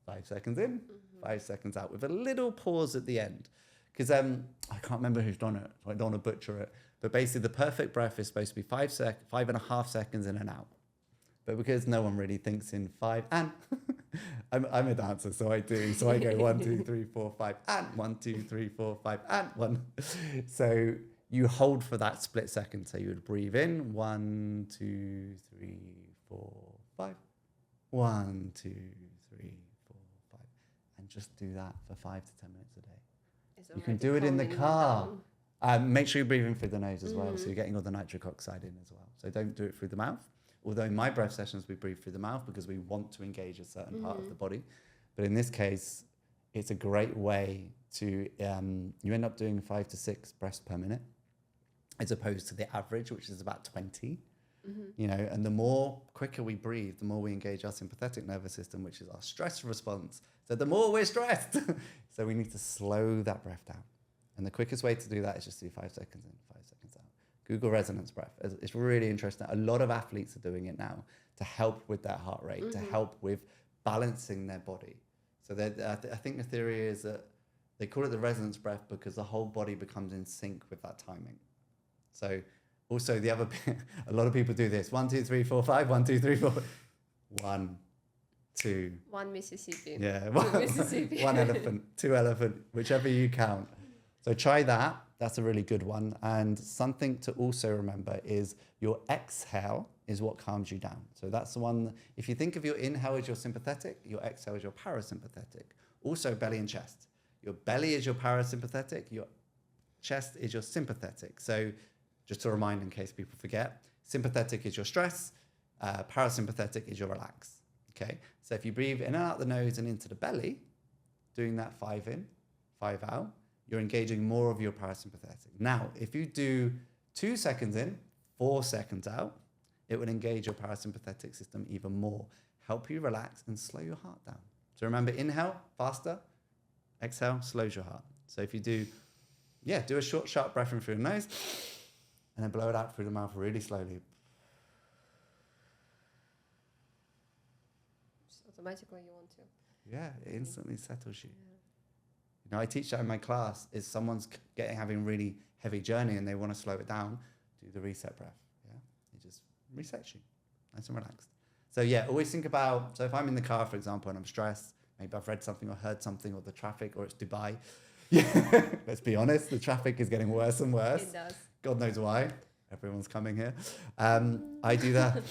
5 seconds in, 5 seconds out, with a little pause at the end. Because I can't remember who's done it, so I don't want to butcher it. But basically, the perfect breath is supposed to be 5.5 seconds in and out. But because no one really thinks in 5 and I'm a dancer, so I do. So I go 1, 2, 3, 4, 5 and 1, 2, 3, 4, 5 and 1. So you hold for that split second. So you would breathe in 1, 2, 3, 4, 5. 1, 2, 3, 4, 5, and just do that for 5 to 10 minutes a day. You can do it in the car. Make sure you're breathing through the nose as well, so you're getting all the nitric oxide in as well. So don't do it through the mouth. Although in my breath sessions, we breathe through the mouth because we want to engage a certain part of the body. But in this case, it's a great way to, you end up doing 5 to 6 breaths per minute, as opposed to the average, which is about 20. You know, and the more quicker we breathe, the more we engage our sympathetic nervous system, which is our stress response. So the more we're stressed. So we need to slow that breath down. And the quickest way to do that is just do 5 seconds in, 5 seconds out. Google resonance breath. It's really interesting. A lot of athletes are doing it now to help with their heart rate, to help with balancing their body. So I think the theory is that they call it the resonance breath because the whole body becomes in sync with that timing. So also the other, a lot of people do this. 1, 2, 3, 4, 5. 1, 2, 3, 4. 1, 2. 1 Mississippi. Yeah. 2 Mississippi. 1 elephant, 2 elephant, whichever you count. So try that. That's a really good one. And something to also remember is your exhale is what calms you down. So that's the one, if you think of your inhale as your sympathetic, your exhale is your parasympathetic. Also belly and chest. Your belly is your parasympathetic, your chest is your sympathetic. So just to remind in case people forget, sympathetic is your stress, parasympathetic is your relax. Okay, so if you breathe in and out the nose and into the belly, doing that 5 in, 5 out, you're engaging more of your parasympathetic. Now, if you do 2 seconds in, 4 seconds out, it will engage your parasympathetic system even more, help you relax and slow your heart down. So remember, inhale, faster, exhale, slows your heart. So if you do a short, sharp breath in through the nose, and then blow it out through the mouth really slowly. Just automatically you want to. Yeah, it instantly settles you. You know, I teach that in my class. Is someone's having really heavy journey and they want to slow it down, do the reset breath. Yeah, it just resets you, nice and relaxed. So yeah, always think about. So if I'm in the car, for example, and I'm stressed, maybe I've read something or heard something, or the traffic, or it's Dubai. Yeah, let's be honest, the traffic is getting worse and worse. It does. God knows why. Everyone's coming here. I do that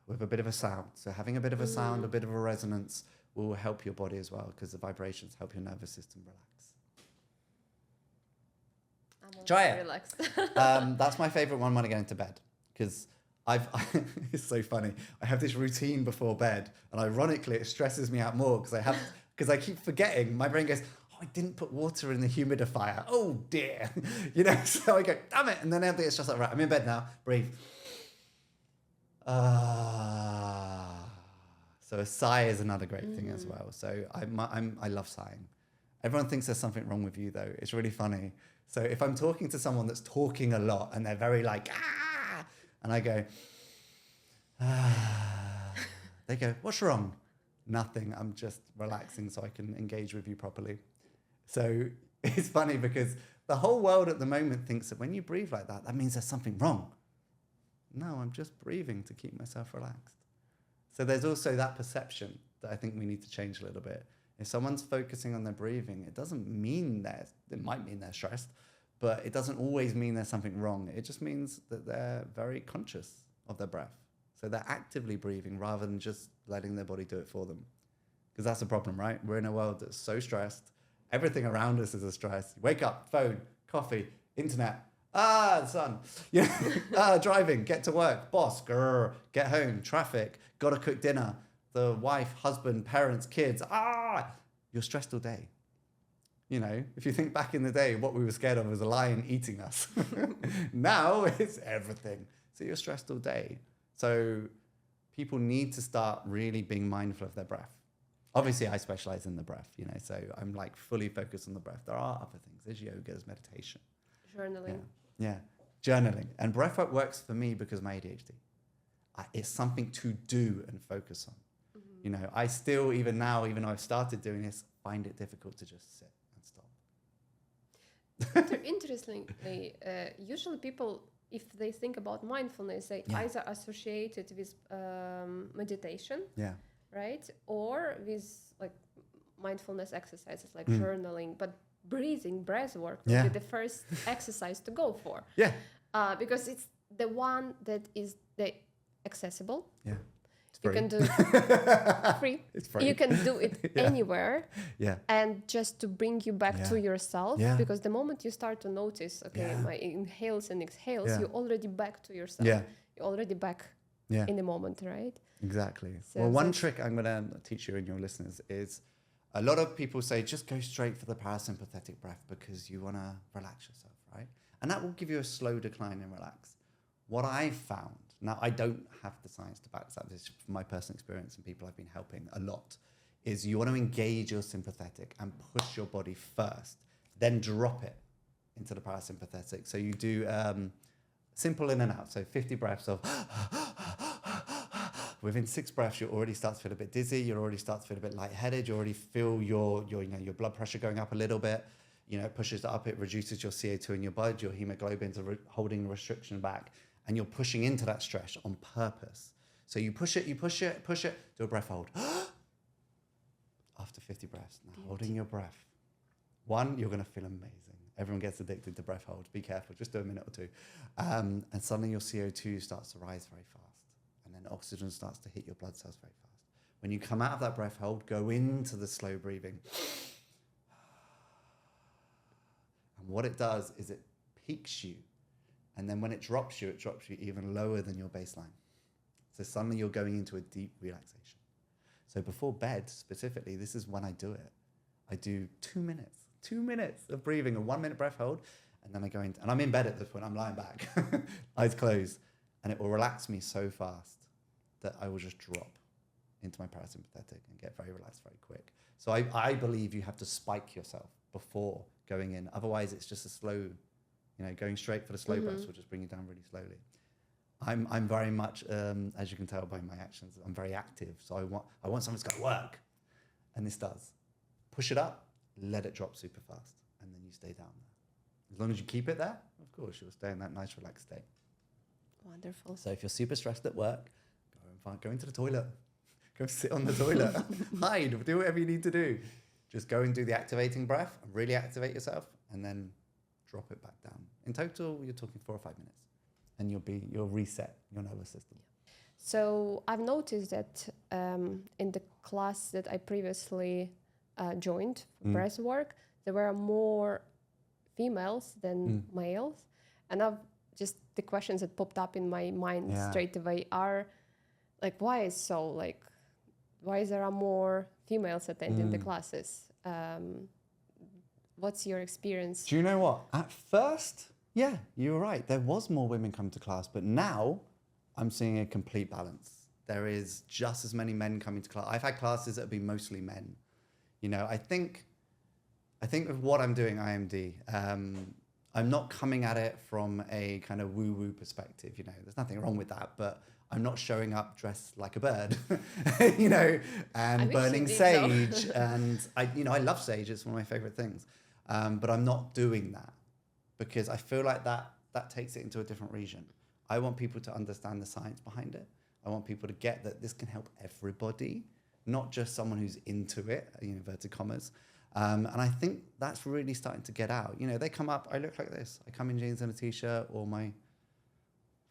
with a bit of a sound. So having a bit of a sound, a bit of a resonance will help your body as well because the vibrations help your nervous system relax. I'm Try it. relaxed. That's my favorite one when I go into bed because it's so funny. I have this routine before bed and ironically it stresses me out more because I keep forgetting. My brain goes, I didn't put water in the humidifier. Oh dear. You know, so I go, damn it. And then I think it's just like, right, I'm in bed now. Breathe. So a sigh is another great thing as well. So I love sighing. Everyone thinks there's something wrong with you though. It's really funny. So if I'm talking to someone that's talking a lot and they're very like, and I go, they go, what's wrong? Nothing. I'm just relaxing so I can engage with you properly. So it's funny because the whole world at the moment thinks that when you breathe like that, that means there's something wrong. No, I'm just breathing to keep myself relaxed. So there's also that perception that I think we need to change a little bit. If someone's focusing on their breathing, it doesn't mean it might mean they're stressed, but it doesn't always mean there's something wrong. It just means that they're very conscious of their breath. So they're actively breathing rather than just letting their body do it for them. Because that's the problem, right? We're in a world that's so stressed. Everything around us is a stress. You wake up, phone, coffee, internet. The sun. Yeah. Driving, get to work, boss, grrr, get home, traffic, gotta cook dinner, the wife, husband, parents, kids. You're stressed all day. You know, if you think back in the day, what we were scared of was a lion eating us. Now it's everything. So you're stressed all day. So people need to start really being mindful of their breath. Obviously, I specialize in the breath, you know, so I'm like fully focused on the breath. There are other things. There's yoga, there's meditation. Journaling. Yeah, journaling. And breathwork works for me because of my ADHD. It's something to do and focus on. Mm-hmm. You know, I still, even now, even though I've started doing this, find it difficult to just sit and stop. Interestingly, usually people, if they think about mindfulness, they either associate it with meditation, right, or with like mindfulness exercises like journaling, but breath work will be the first exercise to go for. Yeah. Because it's the one that is the accessible. Yeah. You can do it free. It's free. You can do it anywhere. Yeah. And just to bring you back to yourself, because the moment you start to notice, my inhales and exhales, you're already back to yourself. Yeah. You're already back in the moment, right? Exactly. So well, one trick I'm going to teach you and your listeners is a lot of people say, just go straight for the parasympathetic breath because you want to relax yourself, right? And that will give you a slow decline in relax. What I've found, now I don't have the science to back this up, this is from my personal experience and people I've been helping a lot, is you want to engage your sympathetic and push your body first, then drop it into the parasympathetic. So you do simple in and out, so 50 breaths of within 6 breaths, you already start to feel a bit dizzy. You already start to feel a bit lightheaded. You already feel your blood pressure going up a little bit. You know, it pushes it up. It reduces your CO2 in your blood. Your hemoglobin's holding the restriction back, and you're pushing into that stress on purpose. So you push it. Do a breath hold. After 50 breaths, now holding your breath. 1, you're going to feel amazing. Everyone gets addicted to breath holds. Be careful. Just do a minute or 2, and suddenly your CO2 starts to rise very fast. And then oxygen starts to hit your blood cells very fast. When you come out of that breath hold, go into the slow breathing. And what it does is it peaks you. And then when it drops you even lower than your baseline. So suddenly you're going into a deep relaxation. So before bed, specifically, this is when I do it. I do 2 minutes of breathing, a 1 minute breath hold. And then I go into, and I'm in bed at this point, I'm lying back, eyes closed. And it will relax me so fast that I will just drop into my parasympathetic and get very relaxed very quick. So I believe you have to spike yourself before going in. Otherwise, it's just a slow, going straight for the slow breaths will just bring you down really slowly. I'm very much, as you can tell by my actions, I'm very active. So I want something that's going to work. And this does. Push it up, let it drop super fast. And then you stay down there. As long as you keep it there, of course, you'll stay in that nice relaxed state. Wonderful. So if you're super stressed at work, go into the toilet. Go sit on the toilet. Hide. Do whatever you need to do. Just go and do the activating breath and really activate yourself and then drop it back down. In total, you're talking 4 or 5 minutes and you'll reset your nervous system. So I've noticed that in the class that I previously joined for breath work, there were more females than males. And just the questions that popped up in my mind straight away are like, why is so? Like, why there are more females attending the classes? What's your experience? Do you know what? At first, yeah, you were right. There was more women come to class, but now I'm seeing a complete balance. There is just as many men coming to class. I've had classes that have been mostly men. I think with what I'm doing, IMD, I'm not coming at it from a kind of woo-woo perspective. There's nothing wrong with that, but I'm not showing up dressed like a bird, and burning sage. So. And I love sage. It's one of my favorite things. But I'm not doing that because I feel like that takes it into a different region. I want people to understand the science behind it. I want people to get that this can help everybody, not just someone who's into it, in inverted commas. And I think that's really starting to get out. They come up, I look like this. I come in jeans and a t-shirt or my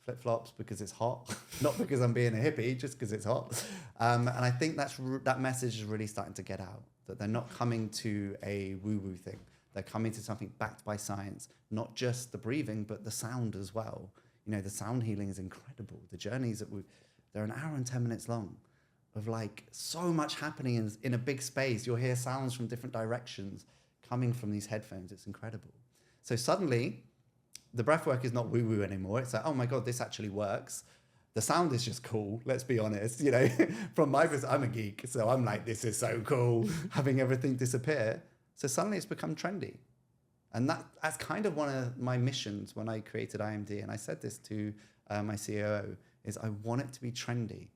flip-flops because it's hot, not because I'm being a hippie, just because it's hot. And I think that message is really starting to get out, that they're not coming to a woo-woo thing. They're coming to something backed by science, not just the breathing, but the sound as well. The sound healing is incredible. The journeys they're an hour and 10 minutes long of like so much happening in a big space. You'll hear sounds from different directions coming from these headphones. It's incredible. So suddenly the breath work is not woo-woo anymore. It's like, oh my God, this actually works. The sound is just cool. Let's be honest. From my perspective, I'm a geek. So I'm like, this is so cool, having everything disappear. So suddenly it's become trendy. And that's kind of one of my missions when I created IMD. And I said this to my COO, is I want it to be trendy.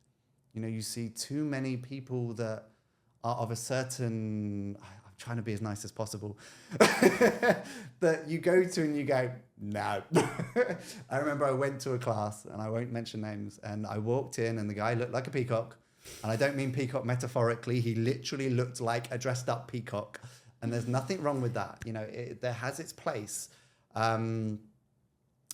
You see too many people that are of a certain, I'm trying to be as nice as possible, that you go to and you go, no. I remember I went to a class, and I won't mention names, and I walked in and the guy looked like a peacock. And I don't mean peacock metaphorically. He literally looked like a dressed up peacock. And there's nothing wrong with that. There has its place. And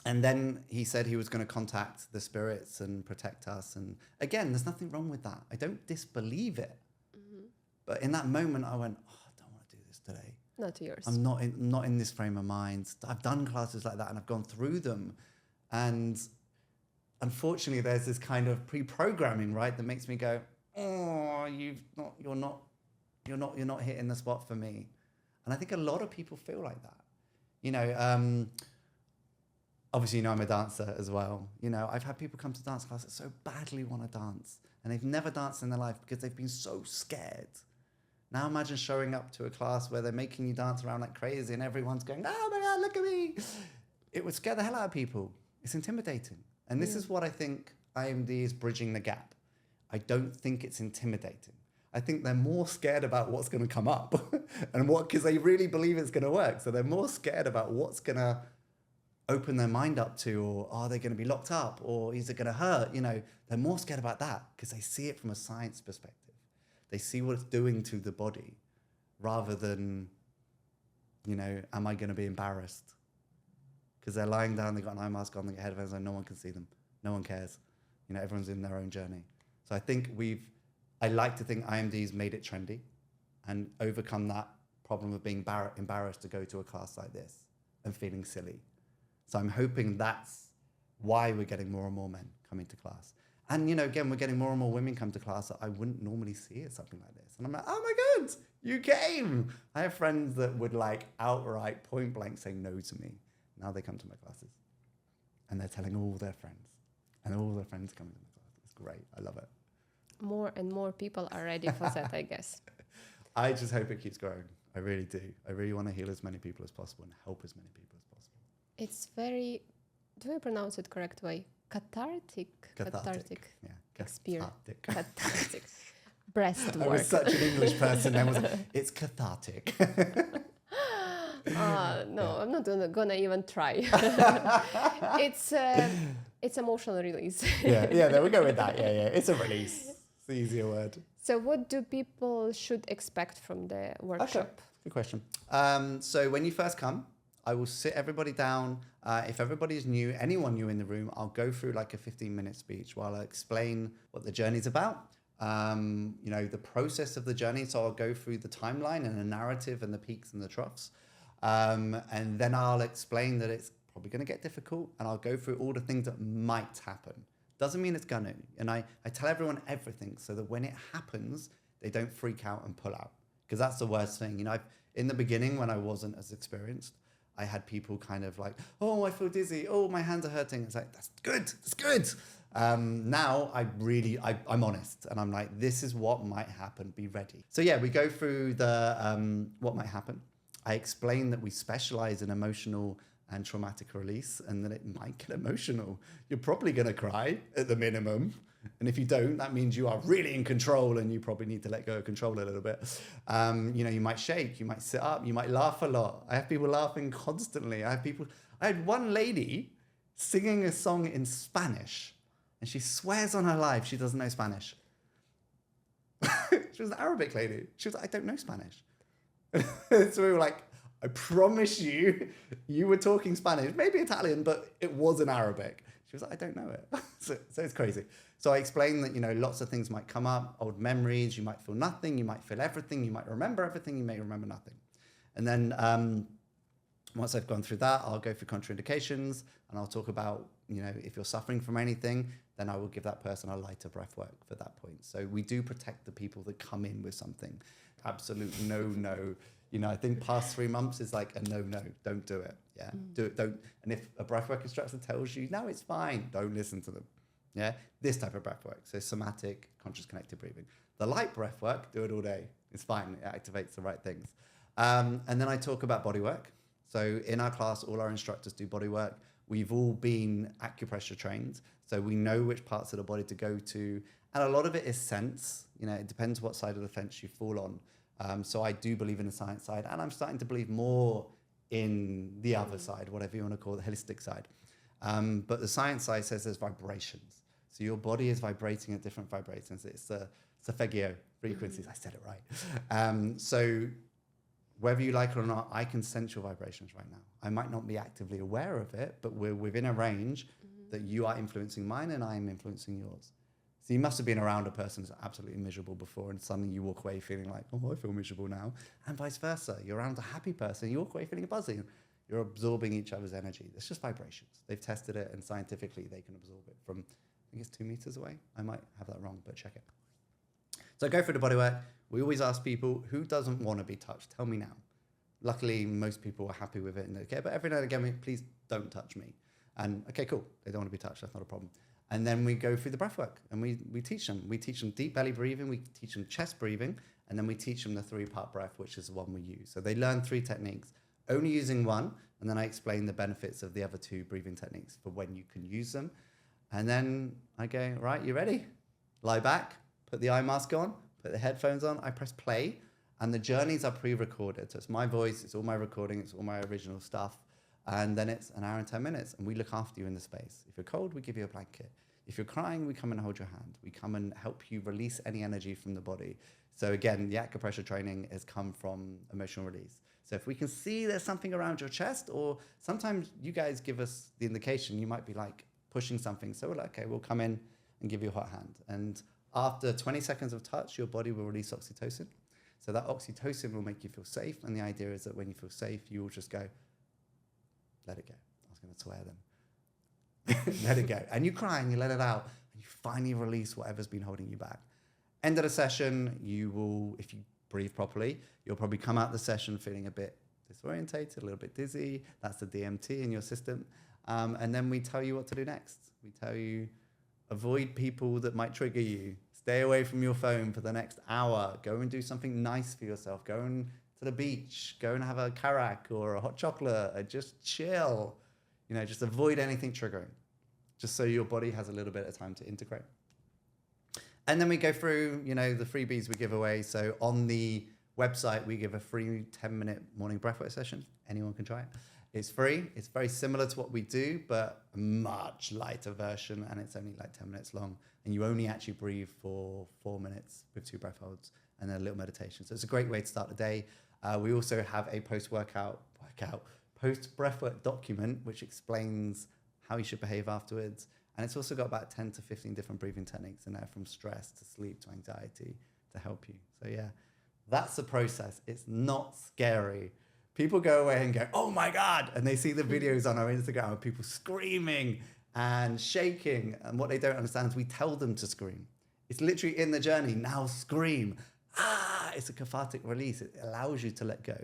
then he said he was going to contact the spirits and protect us. And again, there's nothing wrong with that. I don't disbelieve it. Mm-hmm. But in that moment, I went, oh, I don't want to do this today. Not yours. I'm not in this frame of mind. I've done classes like that and I've gone through them. And unfortunately, there's this kind of pre-programming, right, that makes me go, oh, you're not hitting the spot for me. And I think a lot of people feel like that. Obviously, I'm a dancer as well. I've had people come to dance class that so badly want to dance, and they've never danced in their life because they've been so scared. Now imagine showing up to a class where they're making you dance around like crazy and everyone's going, oh my God, look at me. It would scare the hell out of people. It's intimidating. And this is what I think IMD is bridging the gap. I don't think it's intimidating. I think they're more scared about what's going to come up and because they really believe it's going to work. So they're more scared about what's going to open their mind up to, or are they going to be locked up, or is it going to hurt? They're more scared about that because they see it from a science perspective. They see what it's doing to the body rather than, am I going to be embarrassed? Because they're lying down, they've got an eye mask on, they get headphones on, no one can see them. No one cares. Everyone's in their own journey. So I think I like to think IMD's made it trendy and overcome that problem of being embarrassed to go to a class like this and feeling silly. So I'm hoping that's why we're getting more and more men coming to class. And, again, we're getting more and more women come to class that I wouldn't normally see at something like this. And I'm like, oh my God, you came. I have friends that would outright point blank say no to me. Now they come to my classes and they're telling all their friends, and all their friends come to my class. It's great. I love it. More and more people are ready for that, I guess. I just hope it keeps growing. I really do. I really want to heal as many people as possible and help as many people as possible. It's very, do I pronounce it correct way? Cathartic. Yeah. Experience. Cathartic. Breast work. I was such an English person. It's cathartic. No, I'm not gonna even try. It's emotional release. yeah, there we go with that. Yeah. It's a release. It's the easier word. So what do people should expect from the workshop? Okay. Good question. So when you first come, I will sit everybody down. If everybody is new, anyone new in the room, I'll go through like a 15-minute speech while I explain what the journey's about. The process of the journey. So I'll go through the timeline and the narrative and the peaks and the troughs. And then I'll explain that it's probably going to get difficult, and I'll go through all the things that might happen. Doesn't mean it's going to. And I tell everyone everything so that when it happens, they don't freak out and pull out. Because that's the worst thing. In the beginning, when I wasn't as experienced, I had people kind of like, oh, I feel dizzy. Oh, my hands are hurting. It's like, that's good. Now I'm honest, and I'm like, this is what might happen. Be ready. So yeah, we go through the what might happen. I explain that we specialize in emotional and traumatic release, and that it might get emotional. You're probably going to cry at the minimum. And if you don't, that means you are really in control, and you probably need to let go of control a little bit. You might shake, you might sit up, you might laugh a lot. I have people laughing constantly. I had one lady singing a song in Spanish, and she swears on her life she doesn't know Spanish. She was an Arabic lady. She was like, I don't know Spanish. So we were like, I promise you, you were talking Spanish, maybe Italian, but it was in Arabic. She was like, I don't know it. So it's crazy. So I explained that, lots of things might come up, old memories, you might feel nothing, you might feel everything, you might remember everything, you may remember nothing. And then once I've gone through that, I'll go through contraindications and I'll talk about, if you're suffering from anything, then I will give that person a lighter breath work for that point. So we do protect the people that come in with something. Absolute no. I think past 3 months is like a no, don't do it. Yeah, do it, don't. And if a breathwork instructor tells you, no, it's fine, don't listen to them. Yeah, this type of breathwork. So somatic, conscious connected breathing. The light breathwork, do it all day. It's fine, it activates the right things. And then I talk about body work. So in our class, all our instructors do body work. We've all been acupressure trained, so we know which parts of the body to go to. And a lot of it is sense. It depends what side of the fence you fall on. So I do believe in the science side, and I'm starting to believe more in the other side, whatever you want to call it, the holistic side. But the science side says there's vibrations. So your body is vibrating at different vibrations. It's Solfeggio frequencies. I said it right. So whether you like it or not, I can sense your vibrations right now. I might not be actively aware of it, but we're within a range that you are influencing mine and I am influencing yours. So you must have been around a person who's absolutely miserable before and suddenly you walk away feeling like, oh, I feel miserable now. And vice versa. You're around a happy person, you walk away feeling buzzing. You're absorbing each other's energy. It's just vibrations. They've tested it and scientifically they can absorb it from, I think it's 2 meters away. I might have that wrong, but check it. So I go through the bodywork. We always ask people, who doesn't want to be touched? Tell me now. Luckily, most people are happy with it and okay, but every now and again, please don't touch me. And okay, cool. They don't want to be touched. That's not a problem. And then we go through the breath work and we teach them. We teach them deep belly breathing. We teach them chest breathing. And then we teach them the 3-part breath, which is the one we use. So they learn 3 techniques, only using one. And then I explain the benefits of the other 2 breathing techniques for when you can use them. And then I go, right, you ready? Lie back, put the eye mask on, put the headphones on. I press play. And the journeys are pre-recorded. So it's my voice, it's all my recording, it's all my original stuff. And then it's an hour and 10 minutes and we look after you in the space. If you're cold, we give you a blanket. If you're crying, we come and hold your hand. We come and help you release any energy from the body. So again, the acupressure training has come from emotional release. So if we can see there's something around your chest, or sometimes you guys give us the indication, you might be like pushing something. So we're like, okay, we'll come in and give you a hot hand. And after 20 seconds of touch, your body will release oxytocin. So that oxytocin will make you feel safe. And the idea is that when you feel safe, you will just go, let it go. I was going to swear then. Let it go. And you cry and you let it out. And you finally release whatever's been holding you back. End of the session, you will, if you breathe properly, you'll probably come out the session feeling a bit disorientated, a little bit dizzy. That's the DMT in your system. And then we tell you what to do next. We tell you, avoid people that might trigger you. Stay away from your phone for the next hour. Go and do something nice for yourself. Go and to the beach. Go and have a karak or a hot chocolate. Or just chill. Just avoid anything triggering. Just so your body has a little bit of time to integrate. And then we go through, the freebies we give away. So on the website, we give a free 10-minute morning breathwork session. Anyone can try it. It's free. It's very similar to what we do, but a much lighter version. And it's only like 10 minutes long. And you only actually breathe for 4 minutes with 2 breath holds and then a little meditation. So it's a great way to start the day. We also have a post-breathwork document, which explains how you should behave afterwards. And it's also got about 10 to 15 different breathing techniques in there, from stress to sleep to anxiety, to help you. So yeah, that's the process. It's not scary. People go away and go, oh my God. And they see the videos on our Instagram of people screaming and shaking. And what they don't understand is we tell them to scream. It's literally in the journey, now scream. It's a cathartic release. It allows you to let go.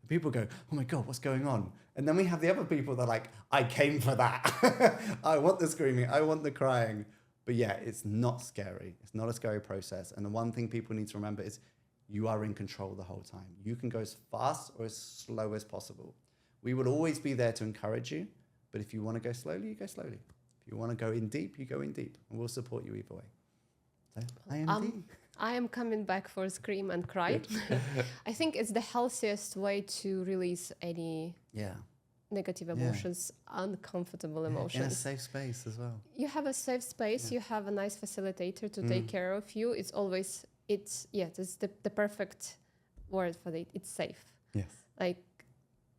People go, oh my God, what's going on? And then we have the other people that are like, I came for that. I want the screaming. I want the crying. But yeah, it's not scary. It's not a scary process. And the one thing people need to remember is you are in control the whole time. You can go as fast or as slow as possible. We will always be there to encourage you. But if you want to go slowly, you go slowly. If you want to go in deep, you go in deep. And we'll support you either way. So, IMD. I am coming back for scream and cry. I think it's the healthiest way to release any negative Yeah. emotions, uncomfortable In a emotions. safe space as well. You have a safe space, Yeah. you have a nice facilitator to take care of you. It's always, it's the perfect word for it. It's safe. Yes. Like,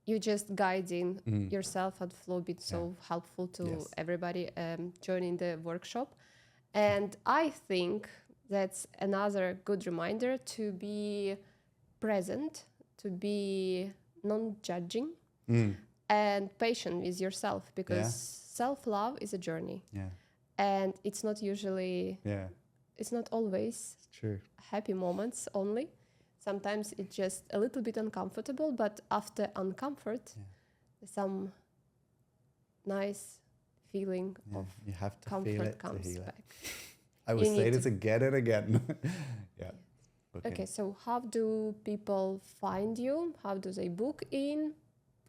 you just guiding yourself and flow, been so helpful to Yes. everybody joining the workshop. And I think that's another good reminder to be present, to be non-judging and patient with yourself, because self-love is a journey. Yeah. And it's not usually, Yeah. it's not always It's true. happy moments only. Sometimes it's just a little bit uncomfortable, but after uncomfort, some nice feeling of You have to feel comfort it to comes heal it. back. I will You say need this again and again. Yeah. Okay, so how do people find you? How do they book in?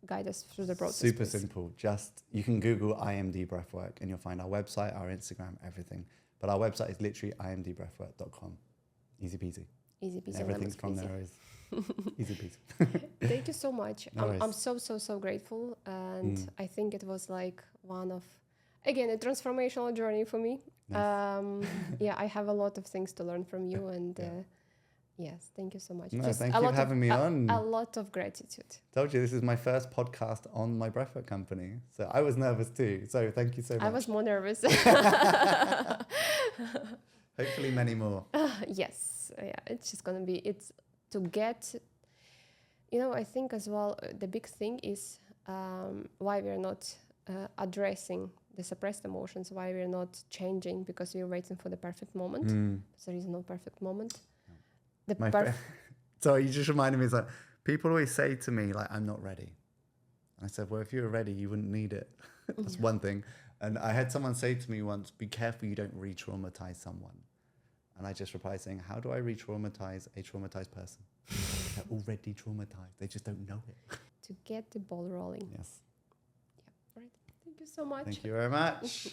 Guide us through the process. Super please. simple. Just, you can Google IMD Breathwork and you'll find our website, our Instagram, everything. But our website is literally imdbreathwork.com. Easy peasy. Easy piece And of lemon everything from squeezy. there is easy peasy. Thank you so much. No I'm worries. so grateful, and I think it was like one of, again, a transformational journey for me. Nice. Yeah, I have a lot of things to learn from you, and yes, thank you so much. No, Just thank a you lot for having me on. A lot of gratitude. Told you this is my first podcast on my breathwork company. So I was nervous too. So thank you so much. I was more nervous. Hopefully many more. Yes, yeah, it's just gonna be, it's to get, you know, I think as well, the big thing is why we're not addressing the suppressed emotions, why we're not changing, because we're waiting for the perfect moment. There is no perfect moment. The My friend, sorry, you just reminded me, it's like, people always say to me, like, I'm not ready. And I said, well, if you were ready, you wouldn't need it. That's one thing. And I had someone say to me once, be careful you don't re-traumatize someone. And I just replied saying, how do I re-traumatize a traumatized person? They're already traumatized. They just don't know it. to get the ball rolling. Yes. Yeah, right. Thank you so much. Thank you very much.